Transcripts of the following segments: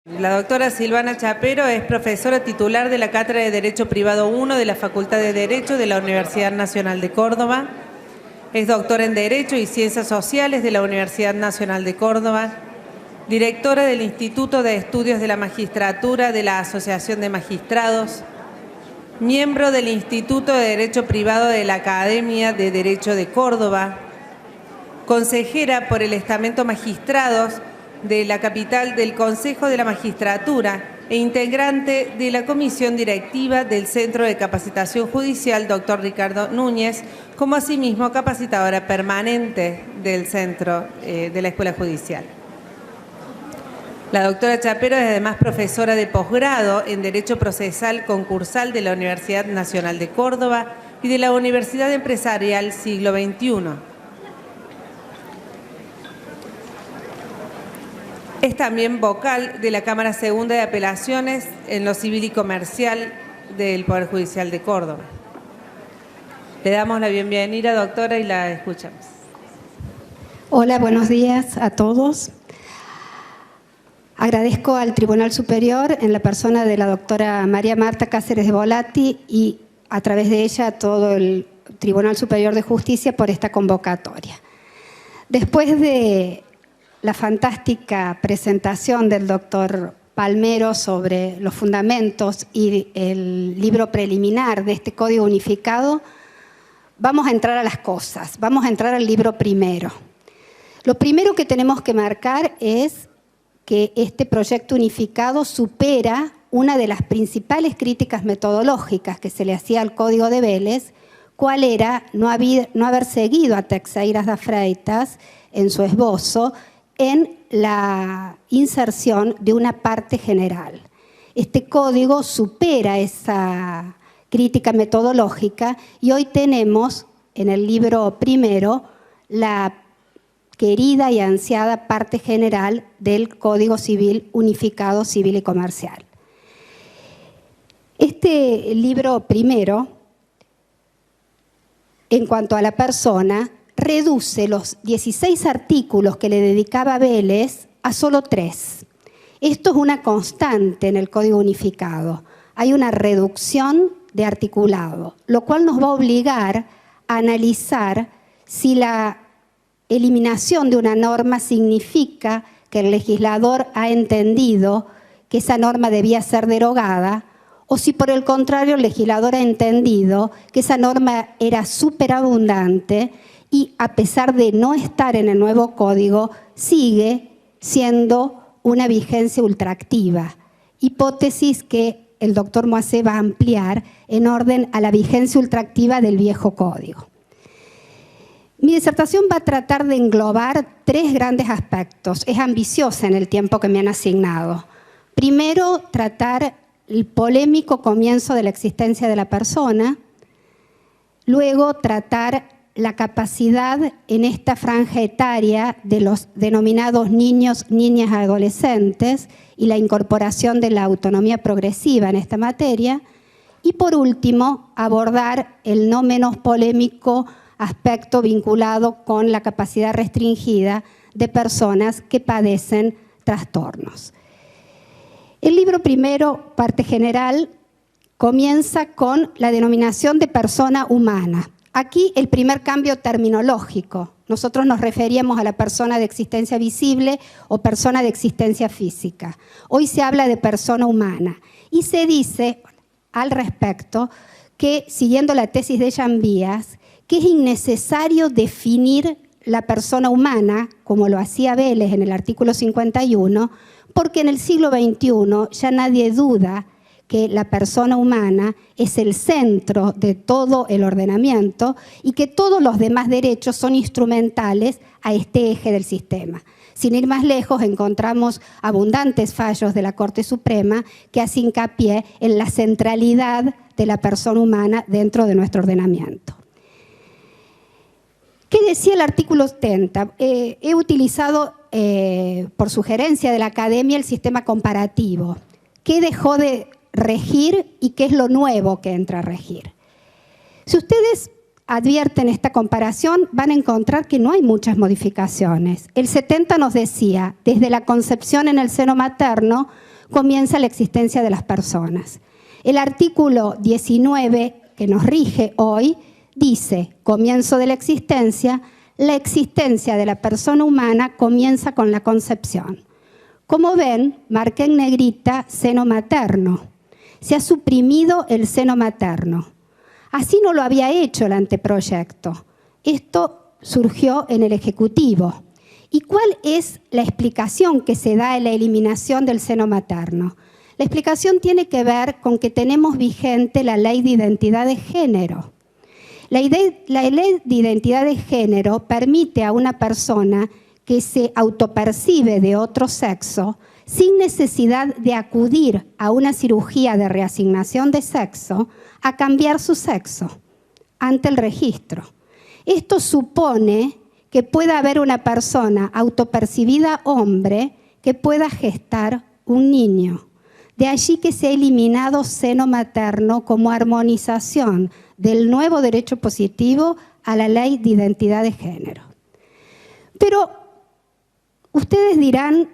La doctora Silvana Chapero es profesora titular de la Cátedra de Derecho Privado 1 de la Facultad de Derecho de la Universidad Nacional de Córdoba. Es doctora en Derecho y Ciencias Sociales de la Universidad Nacional de Córdoba. Directora del Instituto de Estudios de la Magistratura de la Asociación de Magistrados. Miembro del Instituto de Derecho Privado de la Academia de Derecho de Córdoba. Consejera por el Estamento Magistrados de la capital del Consejo de la Magistratura e integrante de la Comisión Directiva del Centro de Capacitación Judicial, doctor Ricardo Núñez, como asimismo capacitadora permanente del Centro de la Escuela Judicial. La doctora Chapero es además profesora de posgrado en Derecho Procesal Concursal de la Universidad Nacional de Córdoba y de la Universidad Empresarial Siglo XXI. Es también vocal de la Cámara Segunda de Apelaciones en lo Civil y Comercial del Poder Judicial de Córdoba. Le damos la bienvenida, doctora, y la escuchamos. Hola, buenos días a todos. Agradezco al Tribunal Superior, en la persona de la doctora María Marta Cáceres de Volati, y a través de ella a todo el Tribunal Superior de Justicia por esta convocatoria. Después de la fantástica presentación del doctor Palmero sobre los fundamentos y el libro preliminar de este Código Unificado, vamos a entrar a las cosas, vamos a entrar al libro primero. Lo primero que tenemos que marcar es que este proyecto unificado supera una de las principales críticas metodológicas que se le hacía al Código de Vélez, cuál era no haber seguido a Teixeiras da Freitas en su esbozo en la inserción de una parte general. Este código supera esa crítica metodológica y hoy tenemos en el libro primero la querida y ansiada parte general del Código Civil Unificado Civil y Comercial. Este libro primero, en cuanto a la persona, reduce los 16 artículos que le dedicaba Vélez a solo 3. Esto es una constante en el Código Unificado. Hay una reducción de articulado, lo cual nos va a obligar a analizar si la eliminación de una norma significa que el legislador ha entendido que esa norma debía ser derogada, o si por el contrario el legislador ha entendido que esa norma era superabundante y a pesar de no estar en el nuevo código, sigue siendo una vigencia ultraactiva. Hipótesis que el doctor Moacé va a ampliar en orden a la vigencia ultraactiva del viejo código. Mi disertación va a tratar de englobar 3 grandes aspectos. Es ambiciosa en el tiempo que me han asignado. Primero, tratar el polémico comienzo de la existencia de la persona. Luego, tratar la capacidad en esta franja etaria de los denominados niños, niñas, adolescentes y la incorporación de la autonomía progresiva en esta materia. Y por último, abordar el no menos polémico aspecto vinculado con la capacidad restringida de personas que padecen trastornos. El libro primero, parte general, comienza con la denominación de persona humana. Aquí el primer cambio terminológico. Nosotros nos referíamos a la persona de existencia visible o persona de existencia física. Hoy se habla de persona humana y se dice al respecto que, siguiendo la tesis de Jean Vías, que es innecesario definir la persona humana, como lo hacía Vélez en el artículo 51, porque en el siglo XXI ya nadie duda que la persona humana es el centro de todo el ordenamiento y que todos los demás derechos son instrumentales a este eje del sistema. Sin ir más lejos, encontramos abundantes fallos de la Corte Suprema que hacen hincapié en la centralidad de la persona humana dentro de nuestro ordenamiento. ¿Qué decía el artículo 70? He utilizado, por sugerencia de la Academia, el sistema comparativo. ¿Qué dejó de regir y qué es lo nuevo que entra a regir? Si ustedes advierten esta comparación, van a encontrar que no hay muchas modificaciones. El 70 nos decía, desde la concepción en el seno materno, comienza la existencia de las personas. El artículo 19 que nos rige hoy dice, comienzo de la existencia de la persona humana comienza con la concepción. Como ven, marqué en negrita seno materno. Se ha suprimido el seno materno. Así no lo había hecho el anteproyecto. Esto surgió en el Ejecutivo. ¿Y cuál es la explicación que se da en la eliminación del seno materno? La explicación tiene que ver con que tenemos vigente la Ley de Identidad de Género. La Ley de Identidad de Género permite a una persona que se autopercibe de otro sexo, sin necesidad de acudir a una cirugía de reasignación de sexo, a cambiar su sexo ante el registro. Esto supone que pueda haber una persona autopercibida hombre que pueda gestar un niño. De allí que se ha eliminado seno materno como armonización del nuevo derecho positivo a la Ley de Identidad de Género. Pero ustedes dirán,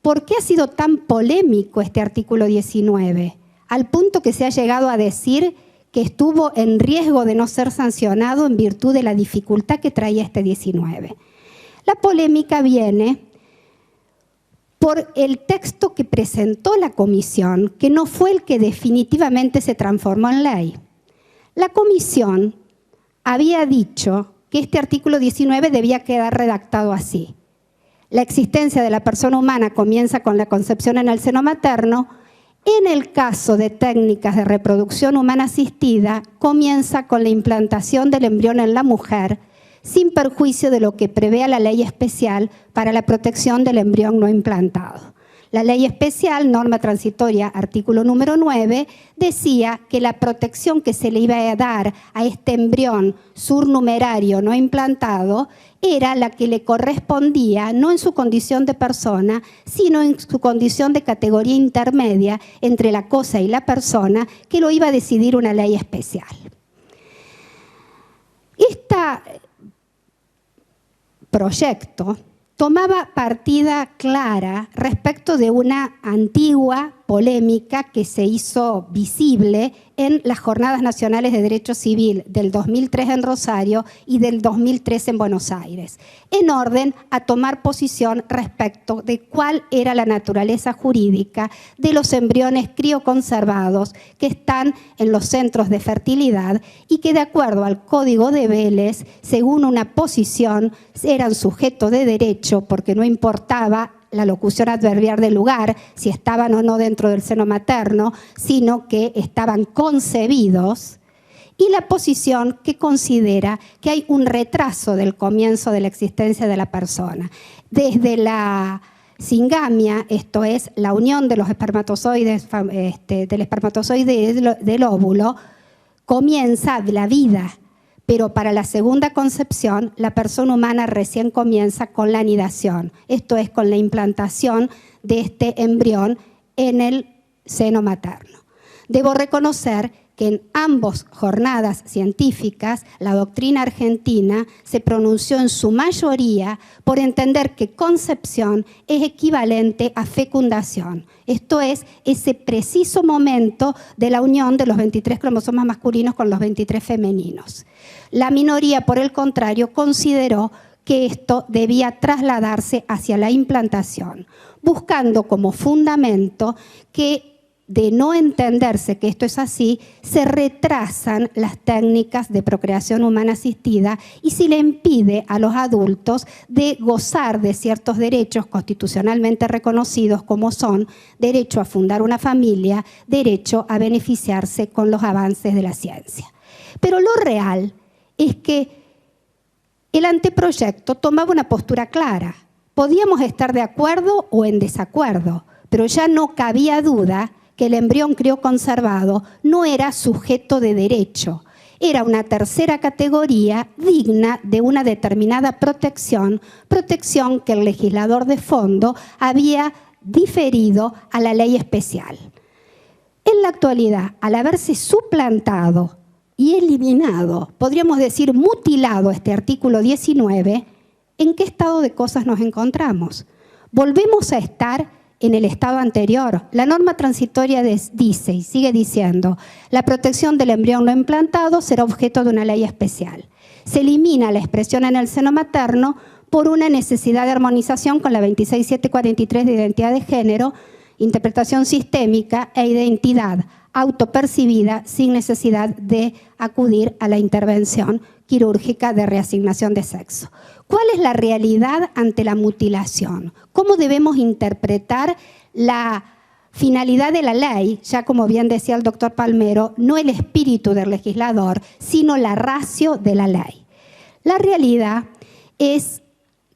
¿por qué ha sido tan polémico este artículo 19? Al punto que se ha llegado a decir que estuvo en riesgo de no ser sancionado en virtud de la dificultad que traía este 19. La polémica viene por el texto que presentó la comisión, que no fue el que definitivamente se transformó en ley. La comisión había dicho que este artículo 19 debía quedar redactado así. La existencia de la persona humana comienza con la concepción en el seno materno. En el caso de técnicas de reproducción humana asistida, comienza con la implantación del embrión en la mujer, sin perjuicio de lo que prevé la ley especial para la protección del embrión no implantado. La ley especial, norma transitoria, artículo número 9, decía que la protección que se le iba a dar a este embrión surnumerario no implantado era la que le correspondía, no en su condición de persona, sino en su condición de categoría intermedia entre la cosa y la persona, que lo iba a decidir una ley especial. Este proyecto tomaba partida clara respecto de una antigua polémica que se hizo visible en las Jornadas Nacionales de Derecho Civil del 2003 en Rosario y del 2003 en Buenos Aires, en orden a tomar posición respecto de cuál era la naturaleza jurídica de los embriones crioconservados que están en los centros de fertilidad y que, de acuerdo al Código de Vélez, según una posición, eran sujeto de derecho porque no importaba la locución adverbial del lugar, si estaban o no dentro del seno materno, sino que estaban concebidos, y la posición que considera que hay un retraso del comienzo de la existencia de la persona. Desde la singamia, esto es, la unión de los espermatozoides, del espermatozoide y del óvulo, comienza la vida. Pero para la segunda concepción, la persona humana recién comienza con la anidación, esto es, con la implantación de este embrión en el seno materno. Debo reconocer que en ambas jornadas científicas, la doctrina argentina se pronunció en su mayoría por entender que concepción es equivalente a fecundación. Esto es, ese preciso momento de la unión de los 23 cromosomas masculinos con los 23 femeninos. La minoría, por el contrario, consideró que esto debía trasladarse hacia la implantación, buscando como fundamento que, de no entenderse que esto es así, se retrasan las técnicas de procreación humana asistida y se le impide a los adultos de gozar de ciertos derechos constitucionalmente reconocidos, como son derecho a fundar una familia, derecho a beneficiarse con los avances de la ciencia. Pero lo real es que el anteproyecto tomaba una postura clara. Podíamos estar de acuerdo o en desacuerdo, pero ya no cabía duda que el embrión crioconservado no era sujeto de derecho, era una tercera categoría digna de una determinada protección que el legislador de fondo había diferido a la ley especial. En la actualidad, al haberse suplantado y eliminado, podríamos decir mutilado este artículo 19, ¿en qué estado de cosas nos encontramos? Volvemos a estar en el estado anterior. La norma transitoria dice, y sigue diciendo, la protección del embrión no implantado será objeto de una ley especial. Se elimina la expresión en el seno materno por una necesidad de armonización con la 26743 de identidad de género, interpretación sistémica e identidad autopercibida sin necesidad de acudir a la intervención quirúrgica de reasignación de sexo. ¿Cuál es la realidad ante la mutilación? ¿Cómo debemos interpretar la finalidad de la ley? Ya como bien decía el doctor Palmero, no el espíritu del legislador, sino la ratio de la ley. La realidad es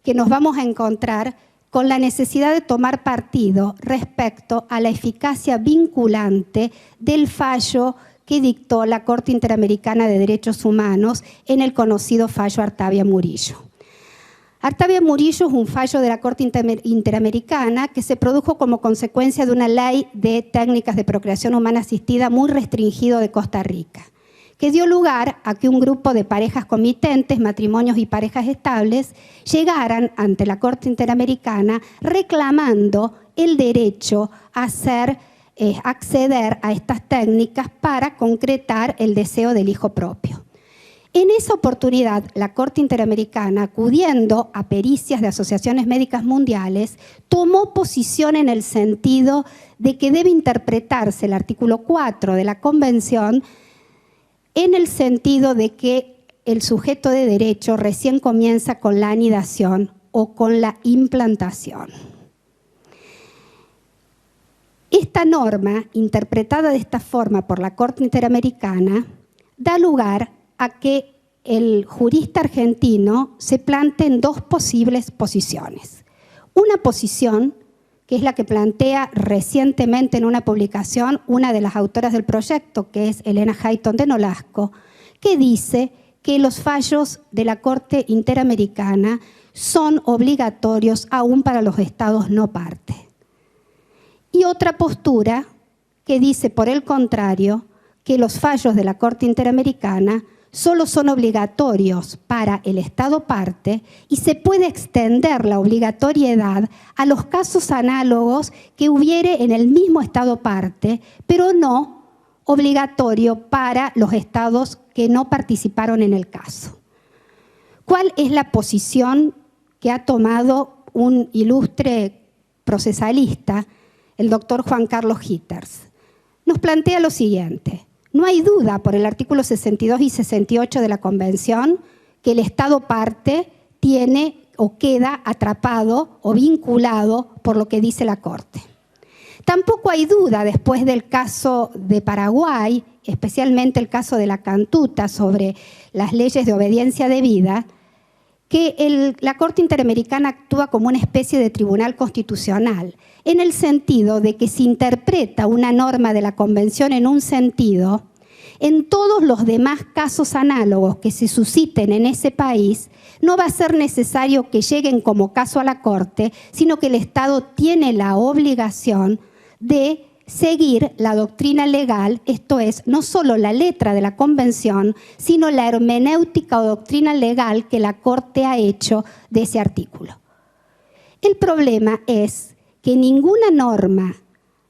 que nos vamos a encontrar con la necesidad de tomar partido respecto a la eficacia vinculante del fallo que dictó la Corte Interamericana de Derechos Humanos en el conocido fallo Artavia Murillo. Artavia Murillo es un fallo de la Corte Interamericana que se produjo como consecuencia de una ley de técnicas de procreación humana asistida muy restringido de Costa Rica, que dio lugar a que un grupo de parejas comitentes, matrimonios y parejas estables, llegaran ante la Corte Interamericana reclamando el derecho a acceder a estas técnicas para concretar el deseo del hijo propio. En esa oportunidad, la Corte Interamericana, acudiendo a pericias de asociaciones médicas mundiales, tomó posición en el sentido de que debe interpretarse el artículo 4 de la Convención en el sentido de que el sujeto de derecho recién comienza con la anidación o con la implantación. Esta norma, interpretada de esta forma por la Corte Interamericana, da lugar a que el jurista argentino se plantee en dos posibles posiciones. Una posición, que es la que plantea recientemente en una publicación una de las autoras del proyecto, que es Elena Hayton de Nolasco, que dice que los fallos de la Corte Interamericana son obligatorios aún para los estados no parte. Y otra postura que dice, por el contrario, que los fallos de la Corte Interamericana solo son obligatorios para el Estado parte y se puede extender la obligatoriedad a los casos análogos que hubiere en el mismo Estado parte, pero no obligatorio para los estados que no participaron en el caso. ¿Cuál es la posición que ha tomado un ilustre procesalista, el doctor Juan Carlos Hitters? Nos plantea lo siguiente: no hay duda por el artículo 62 y 68 de la Convención que el Estado parte tiene o queda atrapado o vinculado por lo que dice la Corte. Tampoco hay duda, después del caso de Paraguay, especialmente el caso de la Cantuta sobre las leyes de obediencia debida, que la Corte Interamericana actúa como una especie de tribunal constitucional, en el sentido de que se interpreta una norma de la Convención en un sentido, en todos los demás casos análogos que se susciten en ese país, no va a ser necesario que lleguen como caso a la Corte, sino que el Estado tiene la obligación de seguir la doctrina legal, esto es, no solo la letra de la Convención, sino la hermenéutica o doctrina legal que la Corte ha hecho de ese artículo. El problema es que ninguna norma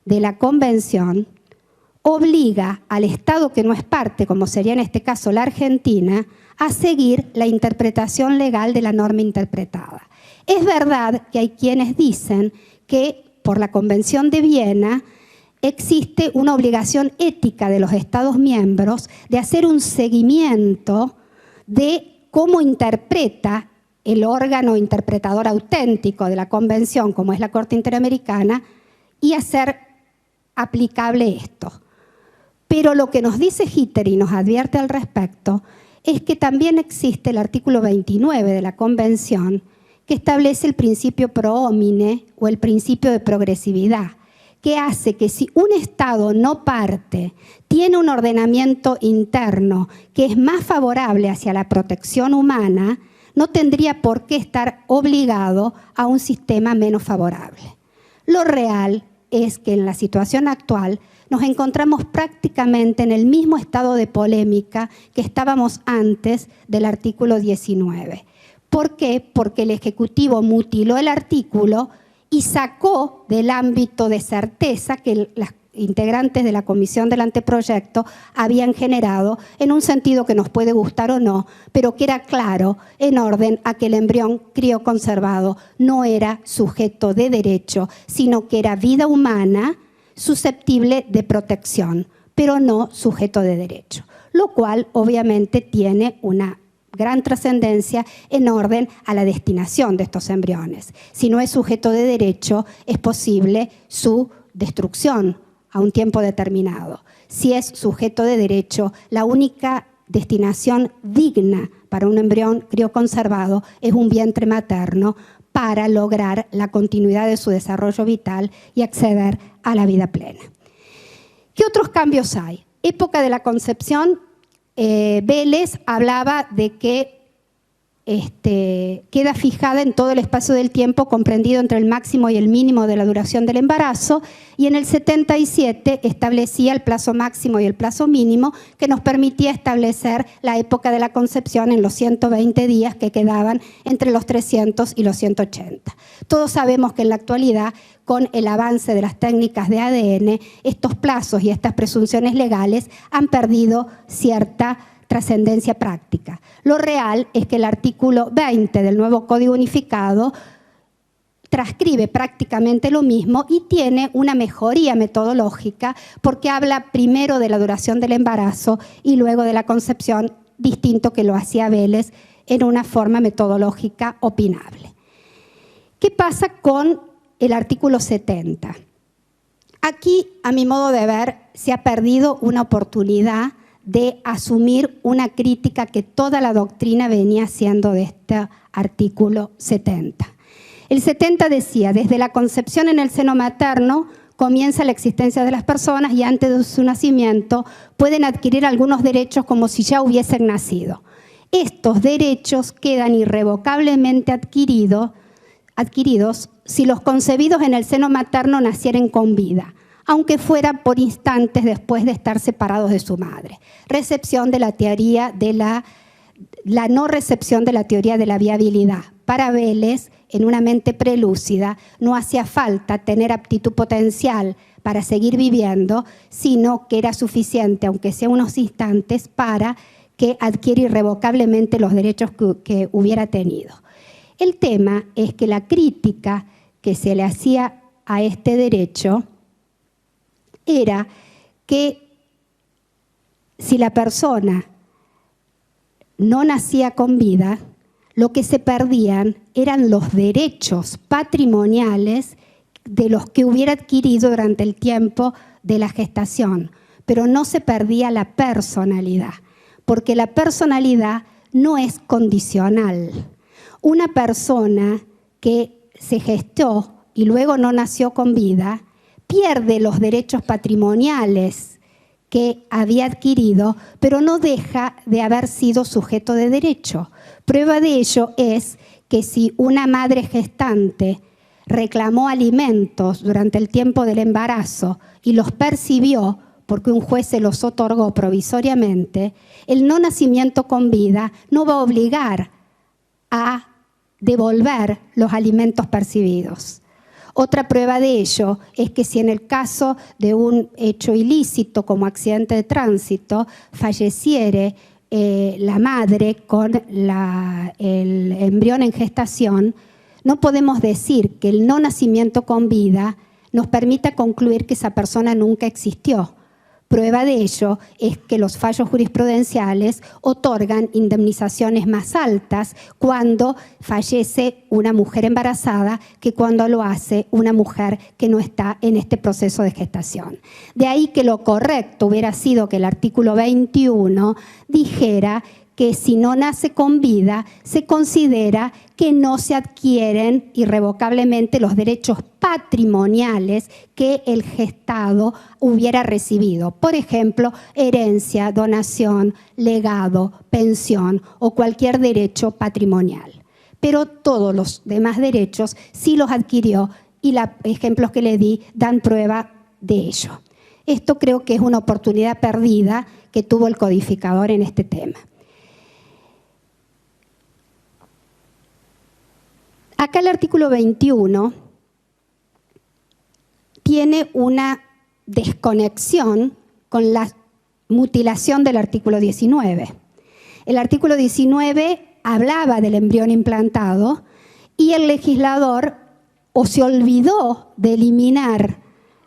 de la Convención obliga al Estado que no es parte, como sería en este caso la Argentina, a seguir la interpretación legal de la norma interpretada. Es verdad que hay quienes dicen que por la Convención de Viena existe una obligación ética de los Estados miembros de hacer un seguimiento de cómo interpreta el órgano interpretador auténtico de la Convención, como es la Corte Interamericana, y hacer aplicable esto. Pero lo que nos dice Hitter y nos advierte al respecto es que también existe el artículo 29 de la Convención que establece el principio pro homine o el principio de progresividad, que hace que si un Estado no parte tiene un ordenamiento interno que es más favorable hacia la protección humana, no tendría por qué estar obligado a un sistema menos favorable. Lo real es que en la situación actual nos encontramos prácticamente en el mismo estado de polémica que estábamos antes del artículo 19. ¿Por qué? Porque el Ejecutivo mutiló el artículo y sacó del ámbito de certeza que las integrantes de la comisión del anteproyecto habían generado, en un sentido que nos puede gustar o no, pero que era claro en orden a que el embrión crioconservado no era sujeto de derecho, sino que era vida humana susceptible de protección, pero no sujeto de derecho, lo cual obviamente tiene una gran trascendencia en orden a la destinación de estos embriones. Si no es sujeto de derecho, es posible su destrucción a un tiempo determinado. Si es sujeto de derecho, la única destinación digna para un embrión crioconservado es un vientre materno para lograr la continuidad de su desarrollo vital y acceder a la vida plena. ¿Qué otros cambios hay? Época de la concepción, Vélez hablaba de que queda fijada en todo el espacio del tiempo comprendido entre el máximo y el mínimo de la duración del embarazo, y en el 77 establecía el plazo máximo y el plazo mínimo que nos permitía establecer la época de la concepción en los 120 días que quedaban entre los 300 y los 180. Todos sabemos que en la actualidad, con el avance de las técnicas de ADN, estos plazos y estas presunciones legales han perdido cierta trascendencia práctica. Lo real es que el artículo 20 del nuevo Código Unificado transcribe prácticamente lo mismo y tiene una mejoría metodológica porque habla primero de la duración del embarazo y luego de la concepción, distinto que lo hacía Vélez en una forma metodológica opinable. ¿Qué pasa con el artículo 70? Aquí, a mi modo de ver, se ha perdido una oportunidad de asumir una crítica que toda la doctrina venía haciendo de este artículo 70. El 70 decía, desde la concepción en el seno materno comienza la existencia de las personas y antes de su nacimiento pueden adquirir algunos derechos como si ya hubiesen nacido. Estos derechos quedan irrevocablemente adquiridos si los concebidos en el seno materno nacieren con vida, aunque fuera por instantes después de estar separados de su madre. Recepción de la teoría de la no recepción de la teoría de la viabilidad. Para Vélez, en una mente prelúcida, no hacía falta tener aptitud potencial para seguir viviendo, sino que era suficiente, aunque sea unos instantes, para que adquiera irrevocablemente los derechos que hubiera tenido. El tema es que la crítica que se le hacía a este derecho era que si la persona no nacía con vida, lo que se perdían eran los derechos patrimoniales de los que hubiera adquirido durante el tiempo de la gestación, pero no se perdía la personalidad, porque la personalidad no es condicional. Una persona que se gestó y luego no nació con vida pierde los derechos patrimoniales que había adquirido, pero no deja de haber sido sujeto de derecho. Prueba de ello es que si una madre gestante reclamó alimentos durante el tiempo del embarazo y los percibió porque un juez se los otorgó provisoriamente, el no nacimiento con vida no va a obligar a devolver los alimentos percibidos. Otra prueba de ello es que si en el caso de un hecho ilícito como accidente de tránsito falleciere la madre con el embrión en gestación, no podemos decir que el no nacimiento con vida nos permita concluir que esa persona nunca existió. Prueba de ello es que los fallos jurisprudenciales otorgan indemnizaciones más altas cuando fallece una mujer embarazada que cuando lo hace una mujer que no está en este proceso de gestación. De ahí que lo correcto hubiera sido que el artículo 21 dijera que si no nace con vida, se considera que no se adquieren irrevocablemente los derechos patrimoniales que el gestado hubiera recibido. Por ejemplo, herencia, donación, legado, pensión o cualquier derecho patrimonial. Pero todos los demás derechos sí los adquirió y los ejemplos que le di dan prueba de ello. Esto creo que es una oportunidad perdida que tuvo el codificador en este tema. Acá el artículo 21 tiene una desconexión con la mutilación del artículo 19. El artículo 19 hablaba del embrión implantado y el legislador o se olvidó de eliminar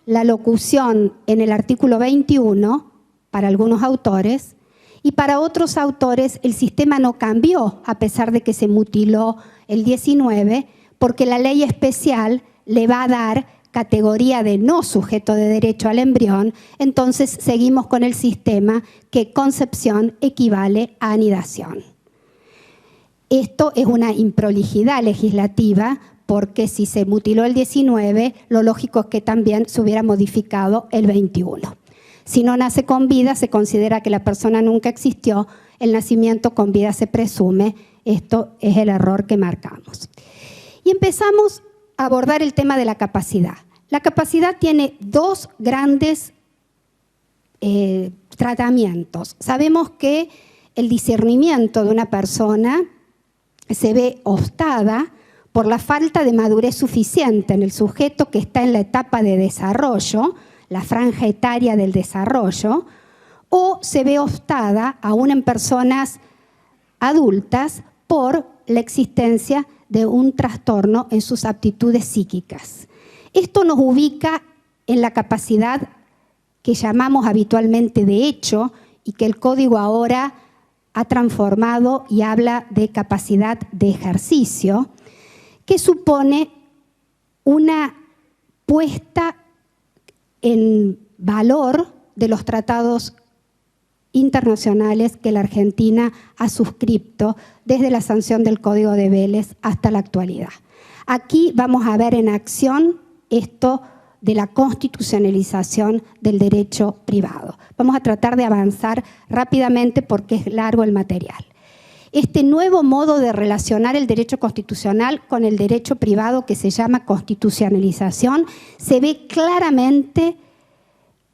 la locución en el artículo 21 para algunos autores y para otros autores el sistema no cambió a pesar de que se mutiló el 19 porque la ley especial le va a dar categoría de no sujeto de derecho al embrión, entonces seguimos con el sistema que concepción equivale a anidación. Esto es una improlijidad legislativa porque si se mutiló el 19, lo lógico es que también se hubiera modificado el 21. Si no nace con vida, se considera que la persona nunca existió, el nacimiento con vida se presume, esto es el error que marcamos. Y empezamos a abordar el tema de la capacidad. La capacidad tiene dos grandes tratamientos. Sabemos que el discernimiento de una persona se ve obstada por la falta de madurez suficiente en el sujeto que está en la etapa de desarrollo, la franja etaria del desarrollo, o se ve obstada aún en personas adultas por la existencia de un trastorno en sus aptitudes psíquicas. Esto nos ubica en la capacidad que llamamos habitualmente de hecho y que el código ahora ha transformado y habla de capacidad de ejercicio, que supone una puesta en valor de los tratados internacionales que la Argentina ha suscrito desde la sanción del Código de Vélez hasta la actualidad. Aquí vamos a ver en acción esto de la constitucionalización del derecho privado. Vamos a tratar de avanzar rápidamente porque es largo el material. Este nuevo modo de relacionar el derecho constitucional con el derecho privado que se llama constitucionalización se ve claramente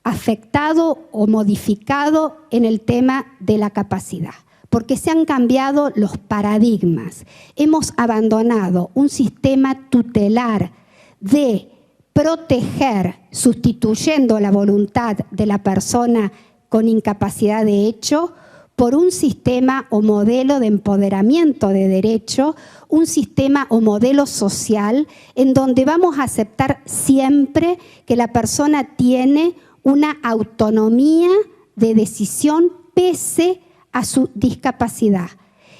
afectado o modificado en el tema de la capacidad, porque se han cambiado los paradigmas. Hemos abandonado un sistema tutelar de proteger, sustituyendo la voluntad de la persona con incapacidad de hecho, por un sistema o modelo de empoderamiento de derecho, un sistema o modelo social en donde vamos a aceptar siempre que la persona tiene una autonomía de decisión pese a su discapacidad.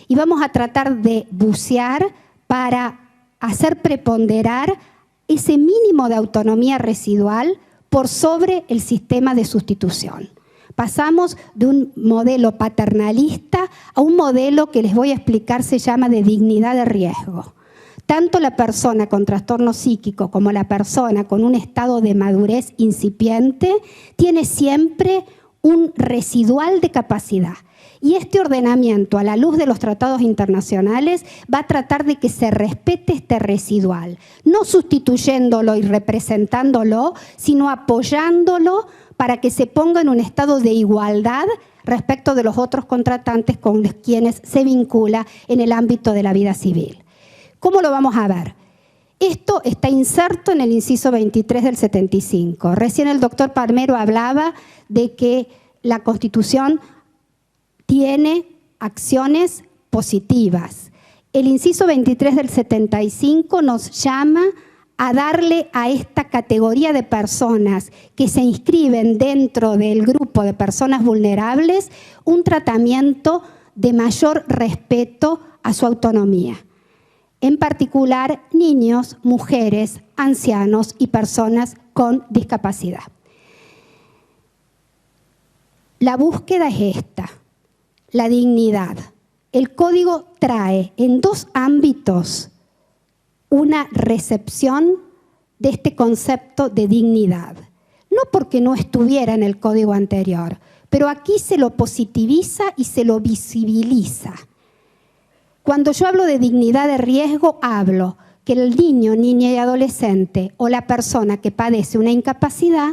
Y vamos a tratar de bucear para hacer preponderar ese mínimo de autonomía residual por sobre el sistema de sustitución. Pasamos de un modelo paternalista a un modelo que les voy a explicar se llama de dignidad de riesgo. Tanto la persona con trastorno psíquico como la persona con un estado de madurez incipiente tiene siempre un residual de capacidad. Y este ordenamiento, a la luz de los tratados internacionales, va a tratar de que se respete este residual, no sustituyéndolo y representándolo, sino apoyándolo para que se ponga en un estado de igualdad respecto de los otros contratantes con los quienes se vincula en el ámbito de la vida civil. ¿Cómo lo vamos a ver? Esto está inserto en el inciso 23 del 75. Recién el doctor Palmero hablaba de que la Constitución tiene acciones positivas. El inciso 23 del 75 nos llama a darle a esta categoría de personas que se inscriben dentro del grupo de personas vulnerables un tratamiento de mayor respeto a su autonomía. En particular, niños, mujeres, ancianos y personas con discapacidad. La búsqueda es esta, la dignidad. El código trae en dos ámbitos una recepción de este concepto de dignidad. No porque no estuviera en el código anterior, pero aquí se lo positiviza y se lo visibiliza. Cuando yo hablo de dignidad de riesgo, hablo que el niño, niña y adolescente o la persona que padece una incapacidad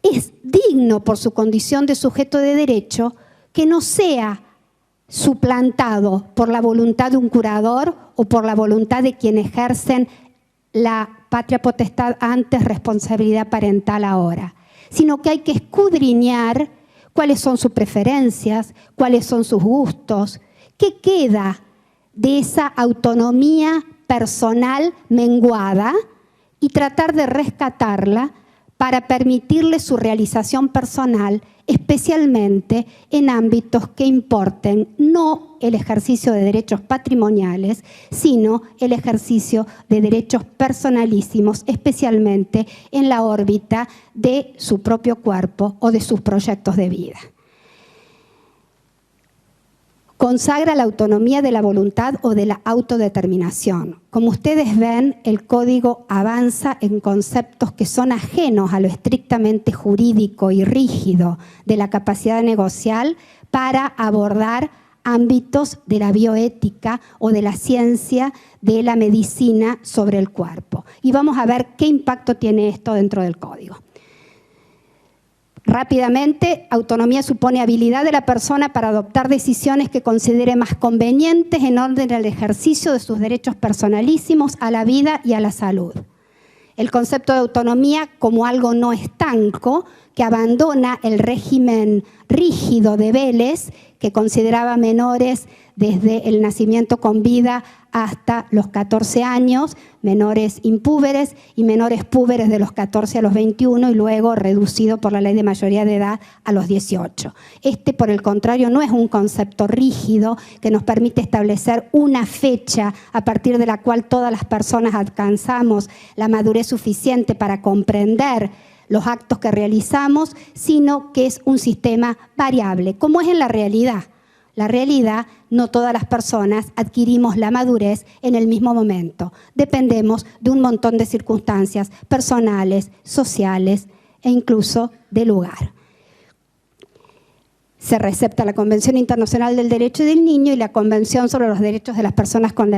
es digno por su condición de sujeto de derecho que no sea suplantado por la voluntad de un curador o por la voluntad de quien ejercen la patria potestad antes, responsabilidad parental ahora, sino que hay que escudriñar cuáles son sus preferencias, cuáles son sus gustos, qué queda de esa autonomía personal menguada y tratar de rescatarla para permitirle su realización personal, especialmente en ámbitos que importen no el ejercicio de derechos patrimoniales, sino el ejercicio de derechos personalísimos, especialmente en la órbita de su propio cuerpo o de sus proyectos de vida. Consagra la autonomía de la voluntad o de la autodeterminación. Como ustedes ven, el Código avanza en conceptos que son ajenos a lo estrictamente jurídico y rígido de la capacidad negocial para abordar ámbitos de la bioética o de la ciencia de la medicina sobre el cuerpo. Y vamos a ver qué impacto tiene esto dentro del Código. Rápidamente, autonomía supone habilidad de la persona para adoptar decisiones que considere más convenientes en orden al ejercicio de sus derechos personalísimos a la vida y a la salud. El concepto de autonomía como algo no estanco, que abandona el régimen rígido de Vélez, que consideraba menores desde el nacimiento con vida hasta los 14 años, menores impúberes y menores púberes de los 14 a los 21 y luego reducido por la ley de mayoría de edad a los 18. Este, por el contrario, no es un concepto rígido que nos permite establecer una fecha a partir de la cual todas las personas alcanzamos la madurez suficiente para comprender los actos que realizamos, sino que es un sistema variable, como es en la realidad. La realidad, no todas las personas adquirimos la madurez en el mismo momento. Dependemos de un montón de circunstancias personales, sociales e incluso de lugar. Se recepta la Convención Internacional del Derecho del Niño y la Convención sobre los Derechos de las Personas con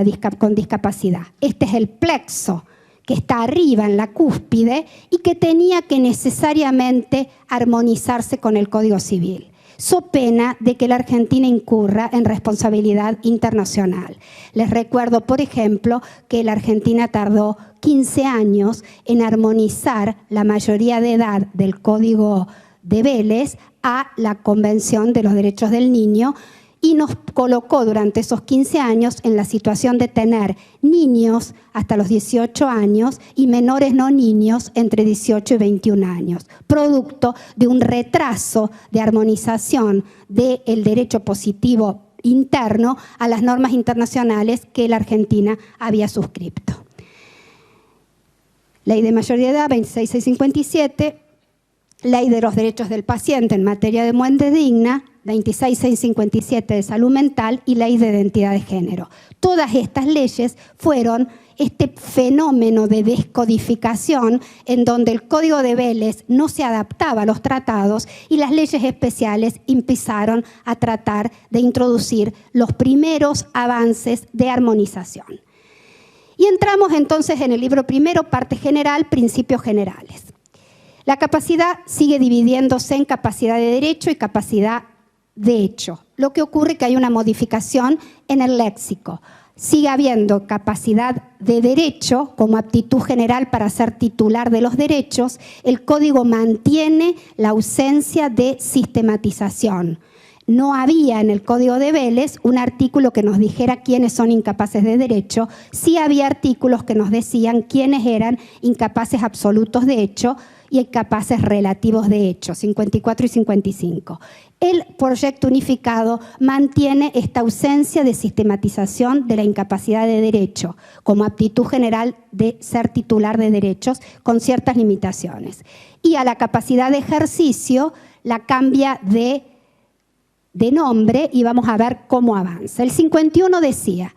Discapacidad. Este es el plexo que está arriba en la cúspide y que tenía que necesariamente armonizarse con el Código Civil, so pena de que la Argentina incurra en responsabilidad internacional. Les recuerdo, por ejemplo, que la Argentina tardó 15 años en armonizar la mayoría de edad del Código de Vélez a la Convención de los Derechos del Niño y nos colocó durante esos 15 años en la situación de tener niños hasta los 18 años y menores no niños entre 18 y 21 años, producto de un retraso de armonización del derecho positivo interno a las normas internacionales que la Argentina había suscrito. Ley de mayoría de edad 26657, Ley de los Derechos del Paciente en materia de muerte digna, 26657 de salud mental y Ley de identidad de género. Todas estas leyes fueron este fenómeno de descodificación en donde el Código de Vélez no se adaptaba a los tratados y las leyes especiales empezaron a tratar de introducir los primeros avances de armonización. Y entramos entonces en el libro primero, parte general, principios generales. La capacidad sigue dividiéndose en capacidad de derecho y capacidad de hecho. Lo que ocurre es que hay una modificación en el léxico. Sigue habiendo capacidad de derecho como aptitud general para ser titular de los derechos. El Código mantiene la ausencia de sistematización. No había en el Código de Vélez un artículo que nos dijera quiénes son incapaces de derecho. Sí había artículos que nos decían quiénes eran incapaces absolutos de hecho y incapaces relativos de hecho, 54 y 55. El proyecto unificado mantiene esta ausencia de sistematización de la incapacidad de derecho como aptitud general de ser titular de derechos con ciertas limitaciones. Y a la capacidad de ejercicio la cambia de nombre y vamos a ver cómo avanza. El 51 decía,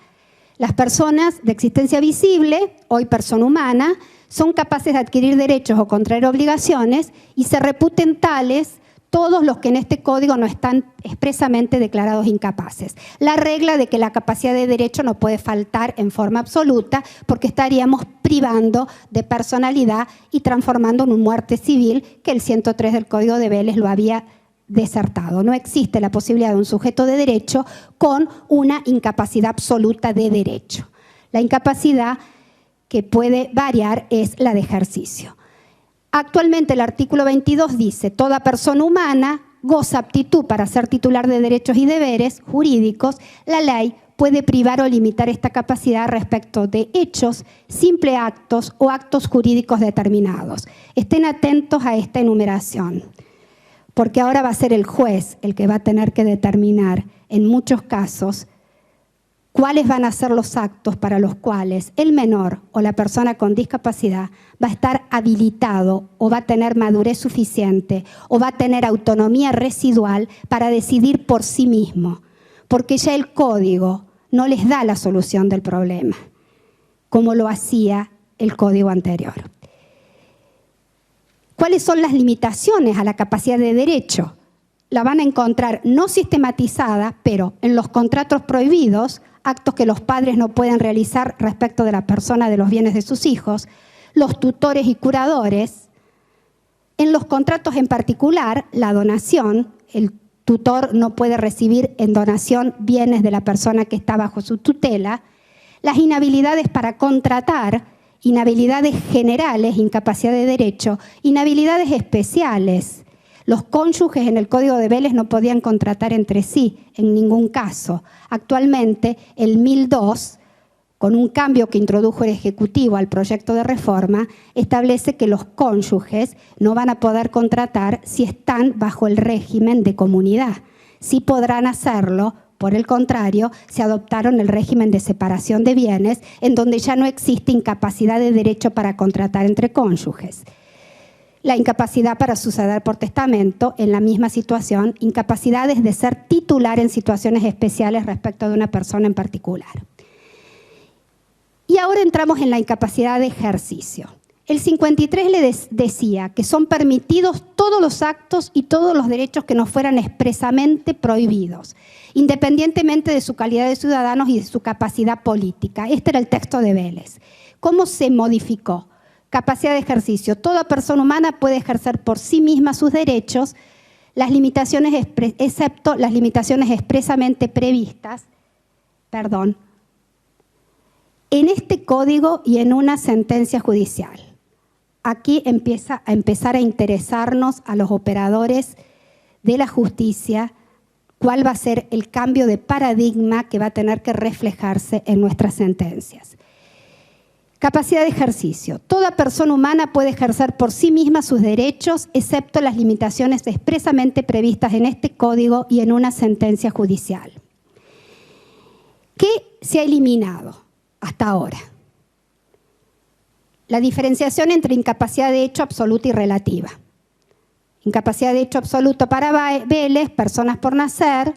las personas de existencia visible, hoy persona humana, son capaces de adquirir derechos o contraer obligaciones y se reputen tales todos los que en este código no están expresamente declarados incapaces. La regla de que la capacidad de derecho no puede faltar en forma absoluta porque estaríamos privando de personalidad y transformando en un muerte civil que el 103 del Código de Vélez lo había desertado. No existe la posibilidad de un sujeto de derecho con una incapacidad absoluta de derecho. La incapacidad que puede variar es la de ejercicio. Actualmente el artículo 22 dice: toda persona humana goza aptitud para ser titular de derechos y deberes jurídicos. La ley puede privar o limitar esta capacidad respecto de hechos, simples actos o actos jurídicos determinados. Estén atentos a esta enumeración, porque ahora va a ser el juez el que va a tener que determinar, en muchos casos, cuáles van a ser los actos para los cuales el menor o la persona con discapacidad va a estar habilitado o va a tener madurez suficiente o va a tener autonomía residual para decidir por sí mismo, porque ya el código no les da la solución del problema, como lo hacía el código anterior. ¿Cuáles son las limitaciones a la capacidad de derecho? La van a encontrar no sistematizada, pero en los contratos prohibidos, actos que los padres no pueden realizar respecto de la persona de los bienes de sus hijos, los tutores y curadores, en los contratos en particular, la donación, el tutor no puede recibir en donación bienes de la persona que está bajo su tutela, las inhabilidades para contratar, inhabilidades generales, incapacidad de derecho, inhabilidades especiales. Los cónyuges en el Código de Vélez no podían contratar entre sí en ningún caso. Actualmente, el 1002, con un cambio que introdujo el Ejecutivo al proyecto de reforma, establece que los cónyuges no van a poder contratar si están bajo el régimen de comunidad. Sí podrán hacerlo, por el contrario, se adoptaron el régimen de separación de bienes, en donde ya no existe incapacidad de derecho para contratar entre cónyuges. La incapacidad para suceder por testamento, en la misma situación, incapacidades de ser titular en situaciones especiales respecto de una persona en particular. Y ahora entramos en la incapacidad de ejercicio. El 53 le decía que son permitidos todos los actos y todos los derechos que no fueran expresamente prohibidos, independientemente de su calidad de ciudadanos y de su capacidad política. Este era el texto de Vélez. ¿Cómo se modificó? Capacidad de ejercicio. Toda persona humana puede ejercer por sí misma sus derechos, excepto las limitaciones expresamente previstas, en este código y en una sentencia judicial. Aquí empieza a empezar a interesarnos a los operadores de la justicia cuál va a ser el cambio de paradigma que va a tener que reflejarse en nuestras sentencias. Capacidad de ejercicio. Toda persona humana puede ejercer por sí misma sus derechos, excepto las limitaciones expresamente previstas en este código y en una sentencia judicial. ¿Qué se ha eliminado hasta ahora? La diferenciación entre incapacidad de hecho absoluta y relativa. Incapacidad de hecho absoluto para Vélez, personas por nacer,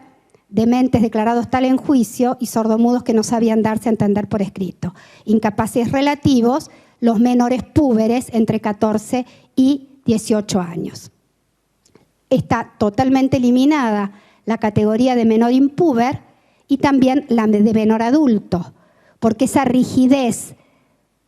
dementes declarados tal en juicio y sordomudos que no sabían darse a entender por escrito. Incapaces relativos, los menores púberes entre 14 y 18 años. Está totalmente eliminada la categoría de menor impúber y también la de menor adulto, porque esa rigidez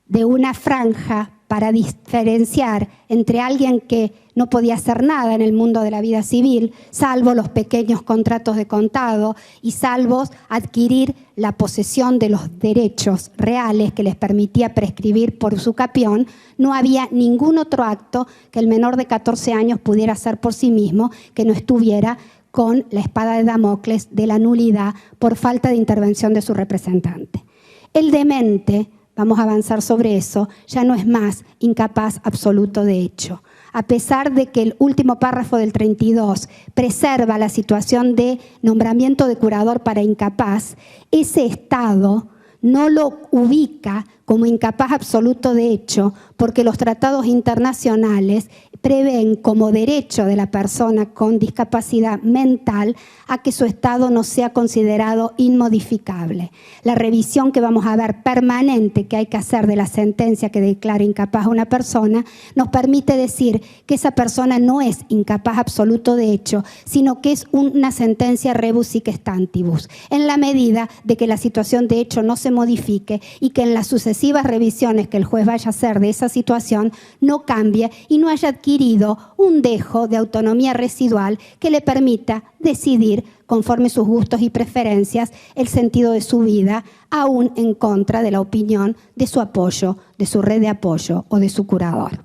de una franja para diferenciar entre alguien que no podía hacer nada en el mundo de la vida civil, salvo los pequeños contratos de contado y salvo adquirir la posesión de los derechos reales que les permitía prescribir por su capión, no había ningún otro acto que el menor de 14 años pudiera hacer por sí mismo que no estuviera con la espada de Damocles de la nulidad por falta de intervención de su representante. El demente, vamos a avanzar sobre eso, ya no es más incapaz absoluto de hecho. A pesar de que el último párrafo del 32 preserva la situación de nombramiento de curador para incapaz, ese estado no lo ubica como incapaz absoluto de hecho, porque los tratados internacionales prevén como derecho de la persona con discapacidad mental a que su estado no sea considerado inmodificable. La revisión que vamos a ver permanente que hay que hacer de la sentencia que declara incapaz a una persona nos permite decir que esa persona no es incapaz absoluto de hecho, sino que es una sentencia rebus sic stantibus, en la medida de que la situación de hecho no se modifique y que en la sucesión sucesivas revisiones que el juez vaya a hacer de esa situación no cambie y no haya adquirido un dejo de autonomía residual que le permita decidir conforme sus gustos y preferencias el sentido de su vida, aún en contra de la opinión de su apoyo, de su red de apoyo o de su curador.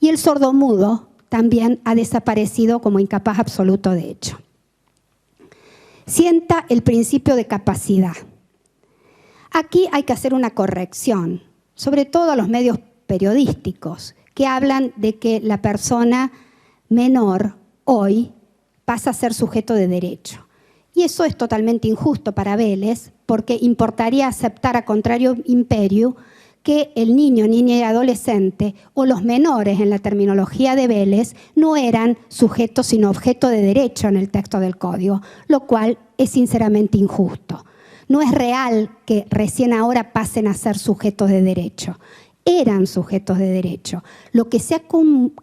Y el sordomudo también ha desaparecido como incapaz absoluto de hecho. Sienta el principio de capacidad. Aquí hay que hacer una corrección, sobre todo a los medios periodísticos, que hablan de que la persona menor hoy pasa a ser sujeto de derecho. Y eso es totalmente injusto para Vélez, porque importaría aceptar a contrario imperio que el niño, niña y adolescente, o los menores en la terminología de Vélez, no eran sujetos sino objeto de derecho en el texto del Código, lo cual es sinceramente injusto. No es real que recién ahora pasen a ser sujetos de derecho. Eran sujetos de derecho. Lo que se ha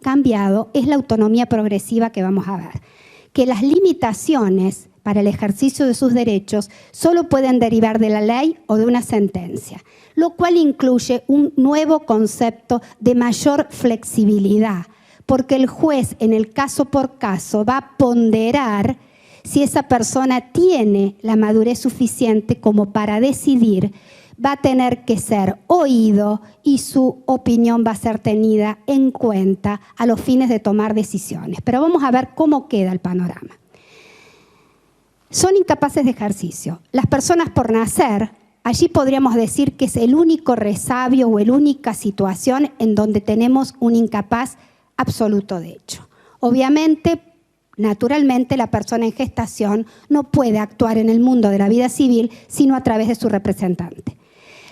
cambiado es la autonomía progresiva que vamos a ver. Que las limitaciones para el ejercicio de sus derechos solo pueden derivar de la ley o de una sentencia, lo cual incluye un nuevo concepto de mayor flexibilidad, porque el juez en el caso por caso va a ponderar si esa persona tiene la madurez suficiente como para decidir, va a tener que ser oído y su opinión va a ser tenida en cuenta a los fines de tomar decisiones. Pero vamos a ver cómo queda el panorama. Son incapaces de ejercicio. Las personas por nacer, allí podríamos decir que es el único resabio o la única situación en donde tenemos un incapaz absoluto de hecho. Obviamente, naturalmente, la persona en gestación no puede actuar en el mundo de la vida civil sino a través de su representante.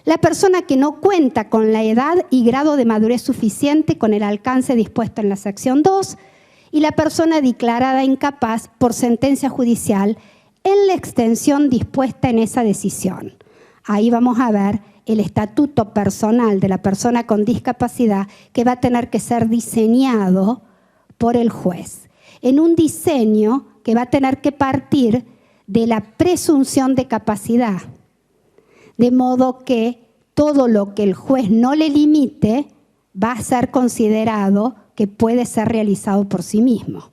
La persona que no cuenta con la edad y grado de madurez suficiente con el alcance dispuesto en la sección 2 y la persona declarada incapaz por sentencia judicial en la extensión dispuesta en esa decisión. Ahí vamos a ver el estatuto personal de la persona con discapacidad que va a tener que ser diseñado por el juez, en un diseño que va a tener que partir de la presunción de capacidad, de modo que todo lo que el juez no le limite va a ser considerado que puede ser realizado por sí mismo.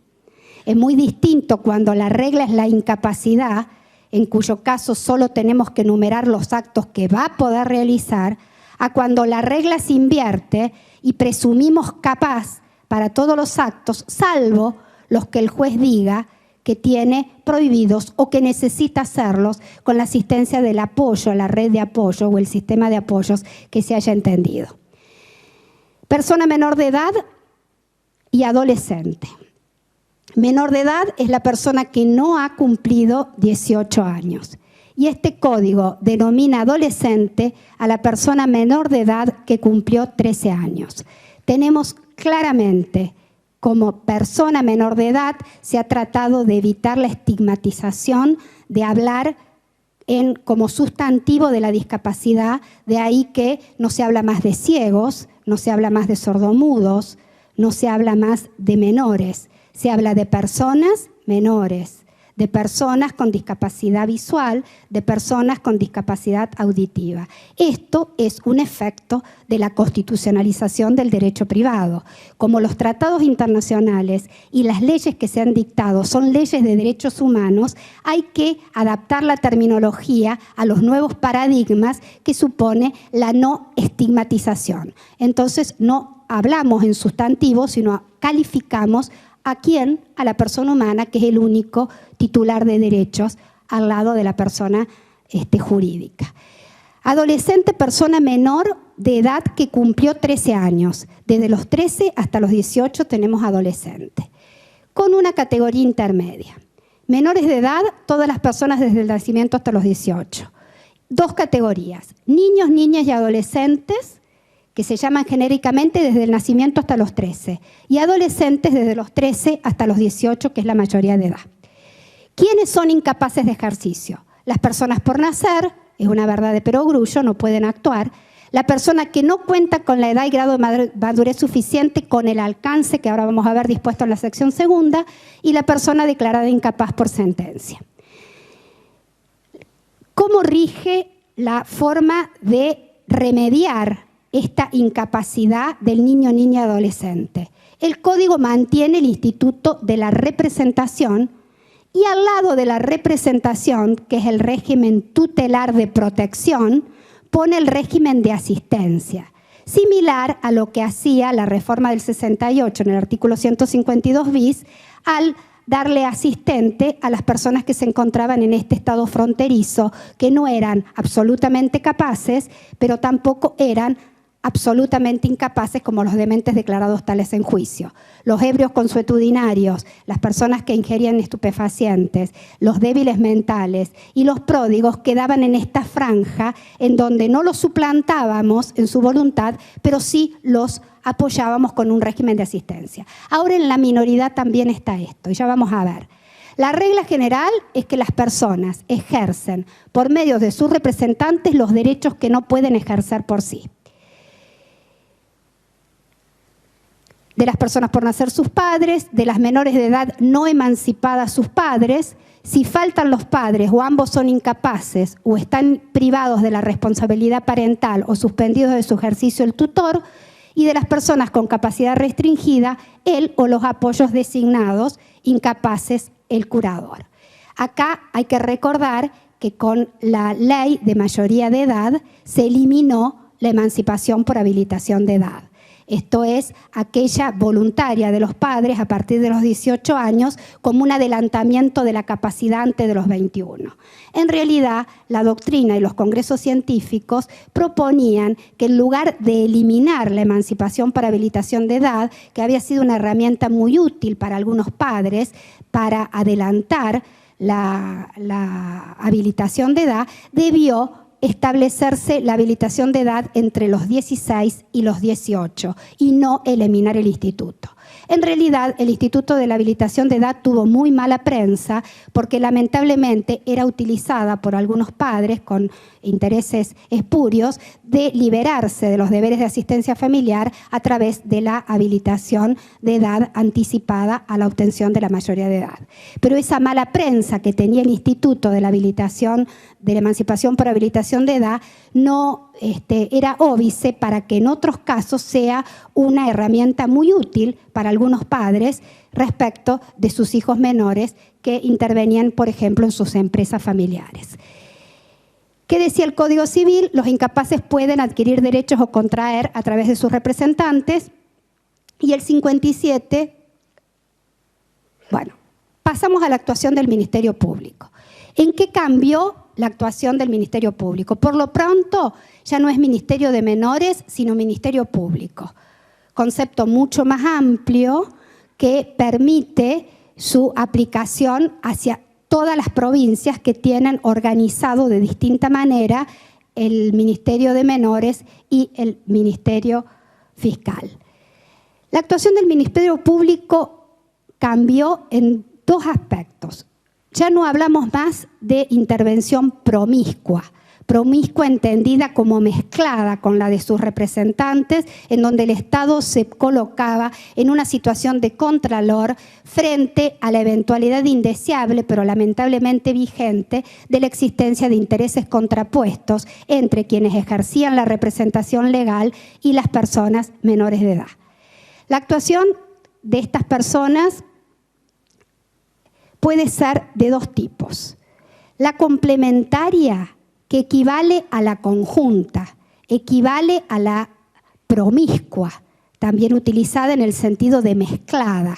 Es muy distinto cuando la regla es la incapacidad, en cuyo caso solo tenemos que enumerar los actos que va a poder realizar, a cuando la regla se invierte y presumimos capaz para todos los actos, salvo los que el juez diga que tiene prohibidos o que necesita hacerlos con la asistencia del apoyo, la red de apoyo o el sistema de apoyos que se haya entendido. Persona menor de edad y adolescente. Menor de edad es la persona que no ha cumplido 18 años. Y este código denomina adolescente a la persona menor de edad que cumplió 13 años. Tenemos claramente como persona menor de edad se ha tratado de evitar la estigmatización de hablar como sustantivo de la discapacidad, de ahí que no se habla más de ciegos, no se habla más de sordomudos, no se habla más de menores. Se habla de personas menores, de personas con discapacidad visual, de personas con discapacidad auditiva. Esto es un efecto de la constitucionalización del derecho privado. Como los tratados internacionales y las leyes que se han dictado son leyes de derechos humanos, hay que adaptar la terminología a los nuevos paradigmas que supone la no estigmatización. Entonces no hablamos en sustantivo, sino calificamos ¿a quién? A la persona humana, que es el único titular de derechos al lado de la persona jurídica. Adolescente, persona menor de edad que cumplió 13 años. Desde los 13 hasta los 18 tenemos adolescente, con una categoría intermedia. Menores de edad, todas las personas desde el nacimiento hasta los 18. Dos categorías, niños, niñas y adolescentes, que se llaman genéricamente desde el nacimiento hasta los 13, y adolescentes desde los 13 hasta los 18, que es la mayoría de edad. ¿Quiénes son incapaces de ejercicio? Las personas por nacer, es una verdad de perogrullo, no pueden actuar. La persona que no cuenta con la edad y grado de madurez suficiente con el alcance que ahora vamos a ver dispuesto en la sección segunda, y la persona declarada incapaz por sentencia. ¿Cómo rige la forma de remediar esta incapacidad del niño, niña, adolescente. El Código mantiene el instituto de la representación y al lado de la representación, que es el régimen tutelar de protección, pone el régimen de asistencia, similar a lo que hacía la reforma del 68 en el artículo 152 bis al darle asistente a las personas que se encontraban en este estado fronterizo, que no eran absolutamente capaces, pero tampoco eran absolutamente incapaces como los dementes declarados tales en juicio. Los ebrios consuetudinarios, las personas que ingerían estupefacientes, los débiles mentales y los pródigos quedaban en esta franja en donde no los suplantábamos en su voluntad, pero sí los apoyábamos con un régimen de asistencia. Ahora en la minoridad también está esto, y ya vamos a ver. La regla general es que las personas ejercen por medio de sus representantes los derechos que no pueden ejercer por sí. De las personas por nacer sus padres, de las menores de edad no emancipadas sus padres, si faltan los padres o ambos son incapaces o están privados de la responsabilidad parental o suspendidos de su ejercicio el tutor, y de las personas con capacidad restringida, él o los apoyos designados, incapaces, el curador. Acá hay que recordar que con la ley de mayoría de edad se eliminó la emancipación por habilitación de edad. Esto es aquella voluntaria de los padres a partir de los 18 años como un adelantamiento de la capacidad antes de los 21. En realidad, la doctrina y los congresos científicos proponían que en lugar de eliminar la emancipación por habilitación de edad, que había sido una herramienta muy útil para algunos padres para adelantar la habilitación de edad, debió establecerse la habilitación de edad entre los 16 y los 18 y no eliminar el instituto. En realidad, el Instituto de la Habilitación de Edad tuvo muy mala prensa porque lamentablemente era utilizada por algunos padres con intereses espurios de liberarse de los deberes de asistencia familiar a través de la habilitación de edad anticipada a la obtención de la mayoría de edad. Pero esa mala prensa que tenía el Instituto de la Habilitación, de la Emancipación por Habilitación de Edad, no era óbice para que en otros casos sea una herramienta muy útil para algunos padres respecto de sus hijos menores que intervenían, por ejemplo, en sus empresas familiares. ¿Qué decía el Código Civil? Los incapaces pueden adquirir derechos o contraer a través de sus representantes. Y el 57, bueno, pasamos a la actuación del Ministerio Público. ¿En qué cambió la actuación del Ministerio Público? Por lo pronto, ya no es Ministerio de Menores, sino Ministerio Público. Concepto mucho más amplio que permite su aplicación hacia todas las provincias que tienen organizado de distinta manera el Ministerio de Menores y el Ministerio Fiscal. La actuación del Ministerio Público cambió en dos aspectos. Ya no hablamos más de intervención promiscua entendida como mezclada con la de sus representantes, en donde el Estado se colocaba en una situación de contralor frente a la eventualidad indeseable, pero lamentablemente vigente, de la existencia de intereses contrapuestos entre quienes ejercían la representación legal y las personas menores de edad. La actuación de estas personas puede ser de dos tipos. La complementaria, que equivale a la conjunta, equivale a la promiscua, también utilizada en el sentido de mezclada.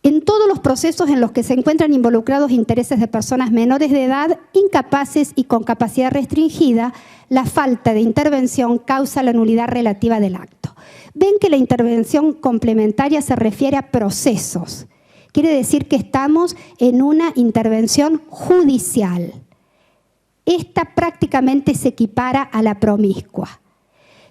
En todos los procesos en los que se encuentran involucrados intereses de personas menores de edad, incapaces y con capacidad restringida, la falta de intervención causa la nulidad relativa del acto. Ven que la intervención complementaria se refiere a procesos. Quiere decir que estamos en una intervención judicial. Esta prácticamente se equipara a la promiscua.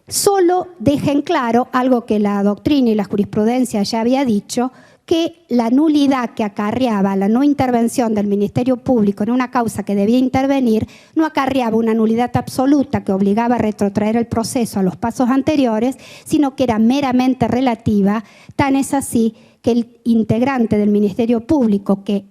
Solo deja en claro algo que la doctrina y la jurisprudencia ya había dicho, que la nulidad que acarreaba la no intervención del Ministerio Público en una causa que debía intervenir no acarreaba una nulidad absoluta que obligaba a retrotraer el proceso a los pasos anteriores, sino que era meramente relativa, tan es así que el integrante del Ministerio Público que